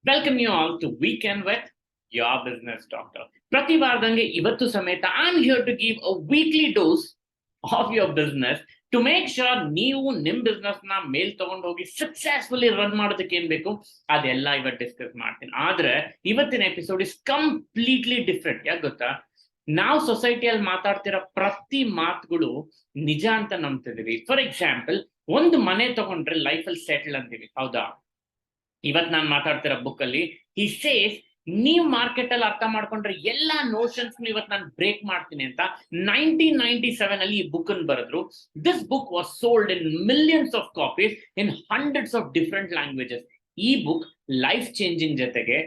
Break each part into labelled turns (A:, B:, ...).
A: Welcome you all to Weekend with your business doctor. ಪ್ರತಿ ವಾರದಂಗೆ ಇವತ್ತು ಸಮೇತ I'm here to give a weekly dose of your business to make sure ನೀವು ನಿಮ್ business ನ ಮೇಲ್ ತಗೊಂಡು ಹೋಗಿ ಸಕ್ಸಸ್ಫುಲಿ ರನ್ ಮಾಡೋದಕ್ಕೆ ಏನ್ ಬೇಕು ಅದೆಲ್ಲ ಇವತ್ತು ಡಿಸ್ಕಸ್ ಮಾಡ್ತೀನಿ. ಆದ್ರೆ ಇವತ್ತಿನ ಎಪಿಸೋಡ್ ಇಸ್ ಕಂಪ್ಲೀಟ್ಲಿ ಡಿಫ್ರೆಂಟ್. ಯಾಕೆ ಗೊತ್ತಾ, ನಾವು ಸೊಸೈಟಿಯಲ್ಲಿ ಮಾತಾಡ್ತಿರೋ ಪ್ರತಿ ಮಾತುಗಳು ನಿಜ ಅಂತ ನಂಬ್ತಿದೀವಿ. ಫಾರ್ ಎಕ್ಸಾಂಪಲ್, ಒಂದು ಮನೆ ತಗೊಂಡ್ರೆ ಲೈಫಲ್ಲಿ ಸೆಟಲ್ ಅಂತೀವಿ, ಹೌದಾ? ಇವತ್ ನಾನು ಮಾತಾಡ್ತಿರೋ ಬುಕ್ ಅಲ್ಲಿ ಹಿ ಸೇಸ್ ನೀವು ಮಾರ್ಕೆಟ್ ಅಲ್ಲಿ ಅರ್ಥ ಮಾಡ್ಕೊಂಡ್ರೆ ಎಲ್ಲಾ ನೋಷನ್ಸ್ ಇವತ್ತು ನಾನು ಬ್ರೇಕ್ ಮಾಡ್ತೀನಿ ಅಂತ 1997 ಅಲ್ಲಿ ಈ ಬುಕ್ ಅನ್ನು ಬರೆದ್ರು. This book was sold in millions of copies in hundreds of different languages. ಈ ಬುಕ್ ಲೈಫ್ ಚೇಂಜಿಂಗ್ ಜೊತೆಗೆ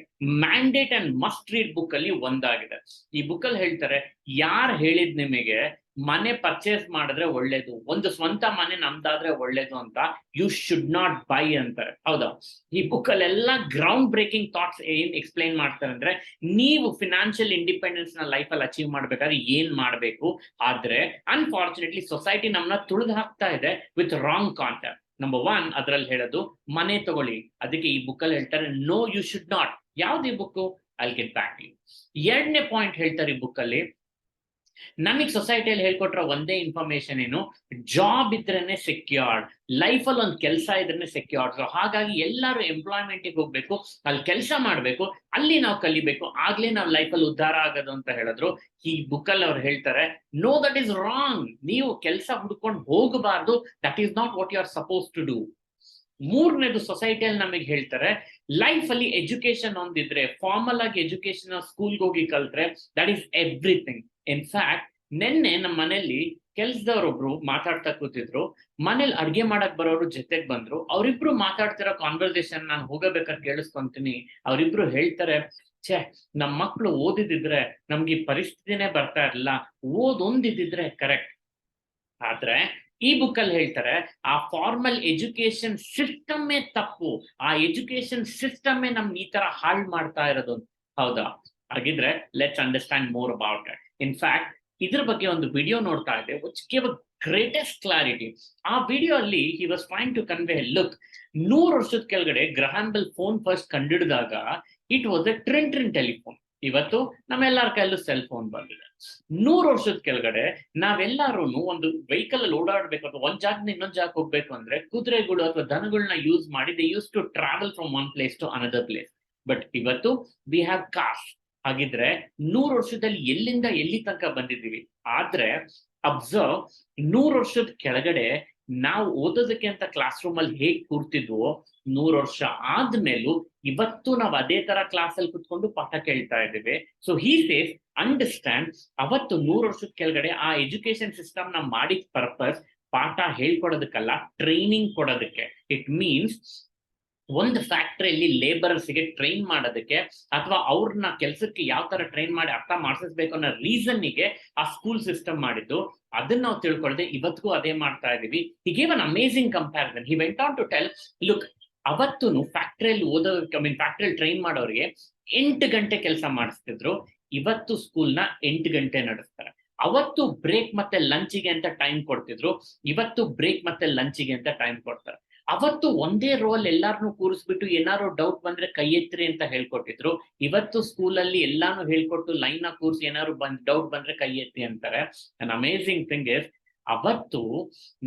A: mandate and must read book ಅಲ್ಲಿ ಒಂದಾಗಿದೆ. ಈ ಬುಕ್ ಅಲ್ಲಿ ಹೇಳ್ತಾರೆ, ಯಾರು ಹೇಳಿದ್ ನಿಮಗೆ ಮನೆ ಪರ್ಚೇಸ್ ಮಾಡಿದ್ರೆ ಒಳ್ಳೇದು, ಒಂದು ಸ್ವಂತ ಮನೆ ನಮ್ದಾದ್ರೆ ಒಳ್ಳೇದು ಅಂತ, ಯು ಶುಡ್ ನಾಟ್ ಬೈ ಅಂತಾರೆ, ಹೌದಾ? ಈ ಬುಕ್ ಅಲ್ಲೆಲ್ಲ ಗ್ರೌಂಡ್ ಬ್ರೇಕಿಂಗ್ ಥಾಟ್ಸ್ ಏನ್ ಎಕ್ಸ್ಪ್ಲೈನ್ ಮಾಡ್ತಾರೆ ಅಂದ್ರೆ, ನೀವು ಫಿನಾನ್ಷಿಯಲ್ ಇಂಡಿಪೆಂಡೆನ್ಸ್ ನ ಲೈಫ್ ಅಲ್ಲಿ ಅಚೀವ್ ಮಾಡ್ಬೇಕಾದ್ರೆ ಏನ್ ಮಾಡ್ಬೇಕು. ಆದ್ರೆ ಅನ್ಫಾರ್ಚುನೇಟ್ಲಿ ಸೊಸೈಟಿ ನಮ್ಮನ್ನ ತುಳಿದು ಹಾಕ್ತಾ ಇದೆ with wrong concept. Number one ಅದ್ರಲ್ಲಿ ಹೇಳೋದು ಮನೆ ತಗೊಳ್ಳಿ, ಅದಕ್ಕೆ ಈ ಬುಕ್ ಅಲ್ಲಿ ಹೇಳ್ತಾರೆ ನೋ ಯು ಶುಡ್ ನಾಟ್. ಯಾವ್ದು ಈ book? I'll get back to you. ಎರಡನೇ ಪಾಯಿಂಟ್ ಹೇಳ್ತಾರೆ ಈ ಬುಕ್ ಅಲ್ಲಿ, ನಮಗ್ ಸೊಸೈಟಿಯಲ್ಲಿ ಹೇಳ್ಕೊಟ್ರ ಒಂದೇ ಇನ್ಫಾರ್ಮೇಶನ್ ಏನು, ಜಾಬ್ ಇದ್ರೇನೆ ಸೆಕ್ಯೂರ್ಡ್, ಲೈಫ್ ಅಲ್ಲಿ ಒಂದು ಕೆಲಸ ಇದ್ರೇನೆ ಸೆಕ್ಯೂರ್ಡ್. ಸೊ ಹಾಗಾಗಿ ಎಲ್ಲರೂ ಎಂಪ್ಲಾಯ್ಮೆಂಟ್ ಹೋಗ್ಬೇಕು, ಅಲ್ಲಿ ಕೆಲಸ ಮಾಡ್ಬೇಕು, ಅಲ್ಲಿ ನಾವು ಕಲಿಬೇಕು, ಆಗ್ಲೇ ನಾವು ಲೈಫ್ ಅಲ್ಲಿ ಉದ್ಧಾರ ಆಗೋದು ಅಂತ ಹೇಳಿದ್ರು. ಈ ಬುಕ್ ಅಲ್ಲಿ ಅವ್ರು ಹೇಳ್ತಾರೆ ನೋ, ದಟ್ ಈಸ್ ರಾಂಗ್. ನೀವು ಕೆಲಸ ಹುಡ್ಕೊಂಡು ಹೋಗಬಾರ್ದು, that is not what you are suppose to do. ಮೂರನೇದು ಸೊಸೈಟಿಯಲ್ಲಿ ನಮಗೆ ಹೇಳ್ತಾರೆ, ಲೈಫ್ ಅಲ್ಲಿ ಎಜುಕೇಶನ್ ಒಂದಿದ್ರೆ, ಫಾರ್ಮಲ್ ಆಗಿ ಎಜುಕೇಶನ್ ಸ್ಕೂಲ್ಗೆ ಹೋಗಿ ಕಲ್ತ್ರೆ ದಟ್ ಈಸ್ ಎವ್ರಿಥಿಂಗ್. ಇನ್ಫ್ಯಾಕ್ಟ್ ನಿನ್ನೆ ನಮ್ಮ ಮನೆಯಲ್ಲಿ ಕೆಲ್ಸದವ್ರೊಬ್ರು ಮಾತಾಡ್ತಾ ಕೂತಿದ್ರು, ಮನೇಲಿ ಅಡ್ಗೆ ಮಾಡಕ್ ಬರೋರು ಜೊತೆಗ್ ಬಂದ್ರು. ಅವರಿಬ್ರು ಮಾತಾಡ್ತಿರೋ ಕಾನ್ವರ್ಸೇಷನ್ ನಾನು ಹೋಗಬೇಕಾದ್ರೆ ಕೇಳಿಸ್ಕೊಂತೀನಿ. ಅವರಿಬ್ರು ಹೇಳ್ತಾರೆ, ಛೇ, ನಮ್ಮ ಮಕ್ಳು ಓದಿದಿದ್ರೆ ನಮ್ಗೆ ಈ ಪರಿಸ್ಥಿತಿನೇ ಬರ್ತಾ ಇರಲಿಲ್ಲ, ಓದೊಂದಿದ್ರೆ ಕರೆಕ್ಟ್. ಆದ್ರೆ ಈ ಬುಕ್ ಅಲ್ಲಿ ಹೇಳ್ತಾರೆ, ಆ ಫಾರ್ಮಲ್ ಎಜುಕೇಶನ್ ಸಿಸ್ಟಮ್ಮೇ ತಪ್ಪು, ಆ ಎಜುಕೇಶನ್ ಸಿಸ್ಟಮ್ಮೇ ನಮ್ ಈ ತರ ಹಾಳು ಮಾಡ್ತಾ ಇರೋದು, ಹೌದಾ? ಹಾಗಿದ್ರೆ let's understand more about it. In fact ಇದ್ರ ಬಗ್ಗೆ ಒಂದು ವಿಡಿಯೋ ನೋಡ್ತಾ ಇದ್ದೆ which gave a greatest clarity. ಆ ವಿಡಿಯೋ ಅಲ್ಲಿ he was trying to convey, look, 100 ವರ್ಷದ ಕೆಳಗಡೆ ಗ್ರಹಾಂ ಬೆಲ್ ಫೋನ್ ಫಸ್ಟ್ ಕಂಡಿಡಿದಾಗ it was a tring telephone. ಇವತ್ತು ನಮ್ಮೆಲ್ಲರ ಕೈಯಲ್ಲೂ ಸೆಲ್ ಫೋನ್ ಬಂದಿದೆ. 100 ವರ್ಷದ ಕೆಳಗಡೆ ನಾವೆಲ್ಲರೂ ಒಂದು ವೆಹಿಕಲ್ ಅಲ್ಲಿ ಓಡಾಡ್ಬೇಕು ಅಥವಾ ಒಂದ್ ಜಾಗದಿಂದ ಇನ್ನೊಂದ್ ಜಾಗಕ್ಕೆ ಹೋಗ್ಬೇಕು ಅಂದ್ರೆ ಕುದುರೆಗಳು ಅಥವಾ ದನಗಳನ್ನ ಯೂಸ್ ಮಾಡಿ they use to travel from one place to another place. But ಇವತ್ತು ವಿ ಹ್ಯಾವ್ ಕಾರ್ಸ್. ಹಾಗಿದ್ರೆ 100 ವರ್ಷದಲ್ಲಿ ಎಲ್ಲಿಂದ ಎಲ್ಲಿ ತನಕ ಬಂದಿದ್ದೀವಿ? ಆದ್ರೆ ಅಬ್ಸರ್ವ್, 100 ವರ್ಷದ ಕೆಳಗಡೆ ನಾವು ಓದೋದಕ್ಕೆ ಅಂತ ಕ್ಲಾಸ್ ರೂಮ್ ಅಲ್ಲಿ ಹೇಗ್ ಕೂರ್ತಿದ್ವೋ, 100 ವರ್ಷ ಆದ್ಮೇಲೂ ಇವತ್ತು ನಾವು ಅದೇ ತರ ಕ್ಲಾಸ್ ಅಲ್ಲಿ ಕುತ್ಕೊಂಡು ಪಾಠ ಕೇಳ್ತಾ ಇದ್ದೇವೆ. ಸೊ ಹಿ ಸೇಸ್ ಅಂಡರ್ಸ್ಟ್ಯಾಂಡ್, ಅವತ್ತು 100 ವರ್ಷದ ಕೆಳಗಡೆ ಆ ಎಜುಕೇಶನ್ ಸಿಸ್ಟಮ್ ನ ಮಾಡಿದ ಪರ್ಪಸ್ ಪಾಠ ಹೇಳ್ಕೊಡೋದಕ್ಕಲ್ಲ, ಟ್ರೈನಿಂಗ್ ಕೊಡೋದಕ್ಕೆ. ಇಟ್ ಮೀನ್ಸ್ ಒಂದು ಫ್ಯಾಕ್ಟ್ರಿಯಲ್ಲಿ ಲೇಬರ್ಸ್ಗೆ ಟ್ರೈನ್ ಮಾಡೋದಕ್ಕೆ ಅಥವಾ ಅವ್ರನ್ನ ಕೆಲಸಕ್ಕೆ ಯಾವ ತರ ಟ್ರೈನ್ ಮಾಡಿ ಅರ್ಥ ಮಾಡಿಸ್ಬೇಕು ಅನ್ನೋ ರೀಸನ್ನಿಗೆ ಆ ಸ್ಕೂಲ್ ಸಿಸ್ಟಮ್ ಮಾಡಿದ್ದು. ಅದನ್ನ ನಾವು ತಿಳ್ಕೊಳ್ಳದೆ ಇವತ್ತಿಗೂ ಅದೇ ಮಾಡ್ತಾ ಇದೀವಿ. He gave an amazing comparison. He went on to tell, look, ಅವತ್ತು ಫ್ಯಾಕ್ಟ್ರಿಯಲ್ಲಿ ಓದೋದಕ್ಕೆ ಫ್ಯಾಕ್ಟ್ರಿಯಲ್ಲಿ ಟ್ರೈನ್ ಮಾಡೋರಿಗೆ 8 ಗಂಟೆ ಕೆಲಸ ಮಾಡಿಸ್ತಿದ್ರು, ಇವತ್ತು ಸ್ಕೂಲ್ನ 8 ಗಂಟೆ ನಡೆಸ್ತಾರೆ. ಅವತ್ತು ಬ್ರೇಕ್ ಮತ್ತೆ ಲಂಚಿಗೆ ಅಂತ ಟೈಮ್ ಕೊಡ್ತಿದ್ರು, ಇವತ್ತು ಬ್ರೇಕ್ ಮತ್ತೆ ಲಂಚಿಗೆ ಅಂತ ಟೈಮ್ ಕೊಡ್ತಾರೆ. ಅವತ್ತು ಒಂದೇ ರೋಲ್ ಎಲ್ಲಾರನ್ನೂ ಕೂರಿಸ್ಬಿಟ್ಟು ಏನಾದ್ರು ಡೌಟ್ ಬಂದ್ರೆ ಕೈ ಎತ್ರಿ ಅಂತ ಹೇಳ್ಕೊಟ್ಟಿದ್ರು, ಇವತ್ತು ಸ್ಕೂಲಲ್ಲಿ ಎಲ್ಲಾನು ಹೇಳ್ಕೊಟ್ಟು ಲೈನ್ ನ ಕೂರಿಸಿ ಏನಾದ್ರು ಡೌಟ್ ಬಂದ್ರೆ ಕೈ ಎತ್ತಿ ಅಂತಾರೆ. ಅನ್ ಅಮೇಸಿಂಗ್ ಥಿಂಗ್ ಇಸ್, ಅವತ್ತು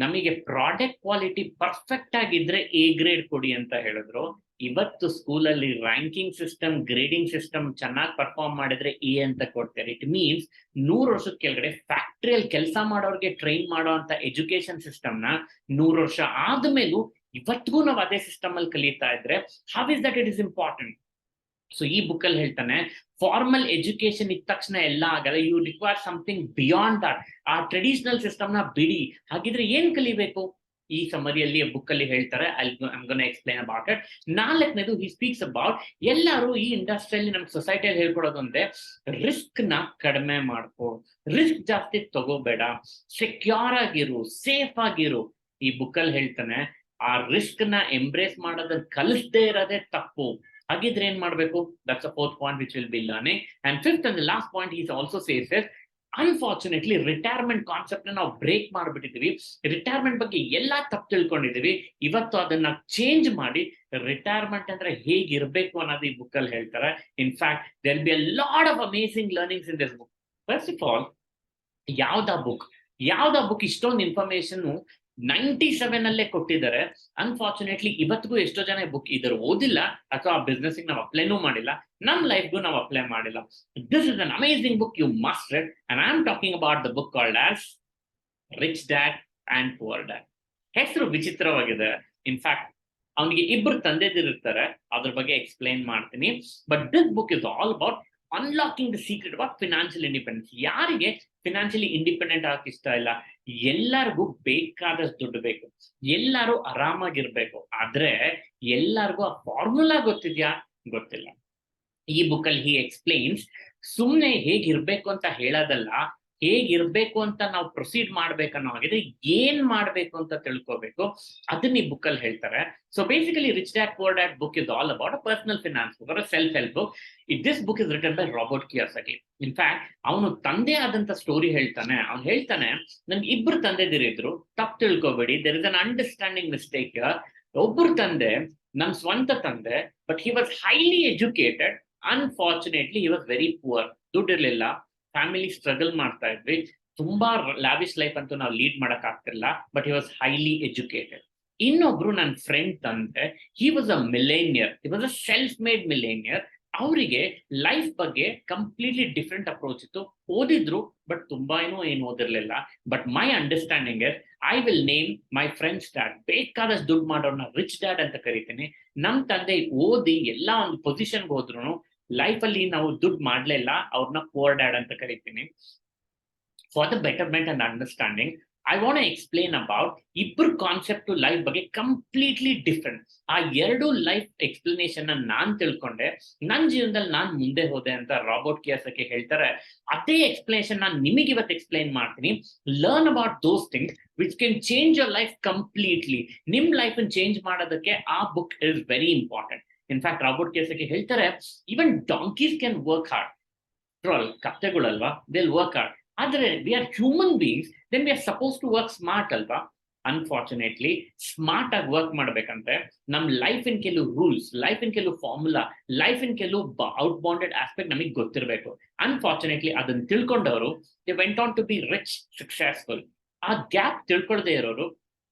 A: ನಮಗೆ ಪ್ರಾಡಕ್ಟ್ ಕ್ವಾಲಿಟಿ ಪರ್ಫೆಕ್ಟ್ ಆಗಿದ್ರೆ ಎ ಗ್ರೇಡ್ ಕೊಡಿ ಅಂತ ಹೇಳಿದ್ರು, ಇವತ್ತು ಸ್ಕೂಲಲ್ಲಿ ರ್ಯಾಂಕಿಂಗ್ ಸಿಸ್ಟಮ್, ಗ್ರೇಡಿಂಗ್ ಸಿಸ್ಟಮ್ ಚೆನ್ನಾಗಿ ಪರ್ಫಾರ್ಮ್ ಮಾಡಿದ್ರೆ ಎ ಅಂತ ಕೊಡ್ತಾರೆ. ಇಟ್ ಮೀನ್ಸ್ 100 ವರ್ಷದ ಕೆಳಗಡೆ ಫ್ಯಾಕ್ಟ್ರಿಯಲ್ಲಿ ಕೆಲಸ ಮಾಡೋರಿಗೆ ಟ್ರೈನ್ ಮಾಡೋ ಅಂತ ಎಜುಕೇಶನ್ ಸಿಸ್ಟಮ್ ನ 100 ವರ್ಷ ಆದ್ಮೇಲೂ ಇವತ್ತಿಗೂ ನಾವು ಅದೇ ಸಿಸ್ಟಮ್ ಅಲ್ಲಿ ಕಲಿತಾ ಇದ್ರೆ how is that it is important. So ಈ ಬುಕ್ ಅಲ್ಲಿ ಹೇಳ್ತಾನೆ, ಫಾರ್ಮಲ್ ಎಜುಕೇಶನ್ ಇದ್ದ ತಕ್ಷಣ ಎಲ್ಲ ಆಗಲ್ಲ, you require something beyond that. ಆ ಟ್ರೆಡಿಷನಲ್ ಸಿಸ್ಟಮ್ ನ ಬಿಡಿ. ಹಾಗಿದ್ರೆ ಏನ್ ಕಲಿಬೇಕು? ಈ ಸಮರಿಯಲ್ಲಿ ಬುಕ್ ಅಲ್ಲಿ ಹೇಳ್ತಾರೆ, I'm gonna explain about it. ನಾಲ್ಕನೇದು ಹಿ ಸ್ಪೀಕ್ಸ್ ಅಬೌಟ್, ಎಲ್ಲರೂ ಈ ಇಂಡಸ್ಟ್ರಿಯಲ್ಲಿ ನಮ್ ಸೊಸೈಟಿಯಲ್ಲಿ ಹೇಳ್ಕೊಡೋದು ಅಂದ್ರೆ ರಿಸ್ಕ್ ನ ಕಡಿಮೆ ಮಾಡ್ಕೋ, ರಿಸ್ಕ್ ಜಾಸ್ತಿ ತಗೋಬೇಡ, ಸೆಕ್ಯೂರ್ ಆಗಿರು, ಸೇಫ್ ಆಗಿರು. ಈ ಬುಕ್ ಅಲ್ಲಿ ಹೇಳ್ತಾನೆ, ಆ ರಿಸ್ಕ್ ನ ಎಂಬ್ರೇಸ್ ಮಾಡೋದನ್ನ ಕಲಿಸದೇ ಇರೋದೇ ತಪ್ಪು. ಹಾಗಿದ್ರೆ ಏನ್ ಮಾಡ್ಬೇಕು? That's a fourth point which will be learning. And fifth and last point is also says is, unfortunately retirement concept ನಾವು ಬ್ರೇಕ್ ಮಾಡಿಬಿಟ್ಟಿದೀವಿ. ರಿಟೈರ್ಮೆಂಟ್ ಬಗ್ಗೆ ಎಲ್ಲಾ ತಪ್ಪು ತಿಳ್ಕೊಂಡಿದೀವಿ. ಇವತ್ತು ಅದನ್ನ ಚೇಂಜ್ ಮಾಡಿ ರಿಟೈರ್ಮೆಂಟ್ ಅಂದ್ರೆ ಹೇಗಿರ್ಬೇಕು ಅನ್ನೋದು ಈ ಬುಕ್ ಅಲ್ಲಿ ಹೇಳ್ತಾರೆ. In fact there be a lot of amazing learnings in this book. First of all, ಯಾವ್ದಾ ಬುಕ್ ಇಷ್ಟೊಂದು ಇನ್ಫಾರ್ಮೇಶನ್ 97 ಅಲ್ಲೇ ಕೊಟ್ಟಿದ್ದಾರೆ. ಅನ್ಫಾರ್ಚುನೇಟ್ಲಿ ಇವತ್ತಿಗೂ ಎಷ್ಟೋ ಜನ ಬುಕ್ ಇದ್ರ ಓದಿಲ್ಲ ಅಥವಾ ಬಿಸ್ನೆಸ್ ನಾವು ಅಪ್ಲೈನೂ ಮಾಡಿಲ್ಲ, ನಮ್ ಲೈಫ್ಗೂ ನಾವು ಅಪ್ಲೈ ಮಾಡಿಲ್ಲ. This is an amazing book, you must read. And I am talking about the book called as rich dad and poor dad. ಹೆಸರು ವಿಚಿತ್ರವಾಗಿದೆ. ಇನ್ಫ್ಯಾಕ್ಟ್ ಅವನಿಗೆ ಇಬ್ರು ತಂದೆದಿರ್ತಾರೆ, ಅದ್ರ ಬಗ್ಗೆ ಎಕ್ಸ್ಪ್ಲೈನ್ ಮಾಡ್ತೀನಿ. But this book is all about unlocking the secret about financial independence. ಯಾರಿಗೆ financially independent ಆಗಕ್ಕೆ ಇಷ್ಟ ಇಲ್ಲ? ಎಲ್ಲರಿಗೂ ಬೇಕಾದಷ್ಟು ದುಡ್ಡು ಬೇಕು, ಎಲ್ಲರೂ ಆರಾಮಾಗಿರ್ಬೇಕು. ಆದ್ರೆ ಎಲ್ಲರಿಗೂ ಆ ಫಾರ್ಮುಲಾ ಗೊತ್ತಿದ್ಯಾ? ಗೊತ್ತಿಲ್ಲ. ಈ ಬುಕ್ ಅಲ್ಲಿ ಹಿ ಎಕ್ಸ್ಪ್ಲೈನ್ಸ್ ಸುಮ್ನೆ ಹೇಗಿರ್ಬೇಕು ಅಂತ ಹೇಳೋದಲ್ಲ, ಹೇಗಿರ್ಬೇಕು ಅಂತ ನಾವು ಪ್ರೊಸೀಡ್ ಮಾಡ್ಬೇಕನ್ನೋ ಹಾಗಿದ್ರೆ ಏನ್ ಮಾಡ್ಬೇಕು ಅಂತ ತಿಳ್ಕೋಬೇಕು, ಅದನ್ನ ಈ ಬುಕ್ ಅಲ್ಲಿ ಹೇಳ್ತಾರೆ. So basically Rich Dad Poor Dad book is all about a personal finance book, self help book. This book is written by Robert Kiyosaki. In fact ಅವನು ತಂದೆ ಆದಂತ ಸ್ಟೋರಿ ಹೇಳ್ತಾನೆ. ಅವ್ನು ಹೇಳ್ತಾನೆ, ನನ್ಗೆ ಇಬ್ರು ತಂದೆದಿರಿದ್ರು, ತಪ್ಪು ತಿಳ್ಕೊಬೇಡಿ, there is an understanding mistake. ಒಬ್ರು ತಂದೆ ನನ್ ಸ್ವಂತ ತಂದೆ, but he was highly educated. Unfortunately he was very poor. ದುಡ್ಡಿರ್ಲಿಲ್ಲ, ಫ್ಯಾಮಿಲಿ ಸ್ಟ್ರಗಲ್ ಮಾಡ್ತಾ ಇದ್ವಿ, ತುಂಬಾ ಲ್ಯಾವಿಶ್ ಲೈಫ್ ಅಂತೂ ನಾವು ಲೀಡ್ ಮಾಡಕ್ ಆಗ್ತಿಲ್ಲ, but he was highly educated. ಇನ್ನೊಬ್ರು ನನ್ನ ಫ್ರೆಂಡ್ ತಂದೆ, he was a millionaire, he was a self made millionaire. ಅವರಿಗೆ ಲೈಫ್ ಬಗ್ಗೆ ಕಂಪ್ಲೀಟ್ಲಿ ಡಿಫ್ರೆಂಟ್ ಅಪ್ರೋಚ್ ಇತ್ತು. ಓದಿದ್ರು, ಬಟ್ ತುಂಬಾ ಏನು ಓದಿರ್ಲಿಲ್ಲ. But my understanding is, I will name my friend's dad, ಬೇಕಾದಷ್ಟು ದುಡ್ಡು ಮಾಡೋರ್ನ ರಿಚ್ ಡ್ಯಾಡ್ ಅಂತ ಕರಿತೀನಿ. ನಮ್ ತಂದೆ ಓದಿ ಎಲ್ಲಾ ಒಂದು ಪೊಸಿಷನ್ಗೆ ಹೋದ್ರು ಲೈಫ್ ಅಲ್ಲಿ ನಾವು ದುಡ್ಡು ಮಾಡ್ಲೇ ಇಲ್ಲ, ಅವ್ರನ್ನ ಪುವರ್ ಡ್ಯಾಡ್ ಅಂತ ಕರಿತೀನಿ. For the betterment and understanding, I want to explain about ಇಬ್ಬರು ಕಾನ್ಸೆಪ್ಟ್ ಲೈಫ್ ಬಗ್ಗೆ ಕಂಪ್ಲೀಟ್ಲಿ ಡಿಫ್ರೆಂಟ್. ಆ ಎರಡು ಲೈಫ್ ಎಕ್ಸ್ಪ್ಲನೇಷನ್ ನಾನ್ ತಿಳ್ಕೊಂಡೆ, ನನ್ನ ಜೀವನದಲ್ಲಿ ನಾನ್ ಮುಂದೆ ಹೋದೆ ಅಂತ ರಾಬರ್ಟ್ ಕಿಯೋಸಾಕಿ ಹೇಳ್ತಾರೆ. ಅದೇ ಎಕ್ಸ್ಪ್ಲನೇಷನ್ ನಾನು ನಿಮಗೆ ಇವತ್ತು ಎಕ್ಸ್ಪ್ಲೈನ್ ಮಾಡ್ತೀನಿ. Learn about those things which can change your life completely. ನಿಮ್ ಲೈಫ್ ಚೇಂಜ್ ಮಾಡೋದಕ್ಕೆ ಆ book is very important. In fact Robert Kiyosaki ಹೇಳ್ತಾರೆ, even donkeys can work hard. ಕತ್ತೆಗಳಲ್ವಾ, ದೇ ವಿಲ್ ವರ್ಕ್ ಹಾರ್ಡ್. ಆದ್ರೆ we are human beings, then we are suppose to work smart ಅಲ್ವಾ? Unfortunately smart ಆಗಿ work ಮಾಡ್ಬೇಕಂತೆ ನಮ್ life ಇನ್ ಕೆಲವು rules, life in ಕೆಲವು formula, life in ಕೆಲವು ಔಟ್ ಬೌಂಡೆಡ್ ಆಸ್ಪೆಕ್ಟ್ ನಮಗೆ ಗೊತ್ತಿರಬೇಕು. ಅನ್ಫಾರ್ಚುನೇಟ್ಲಿ ಅದನ್ನ ತಿಳ್ಕೊಂಡವರು they went on to be rich, successful. ಆ ಗ್ಯಾಪ್ ತಿಳ್ಕೊಳ್ದೇ ಇರೋರು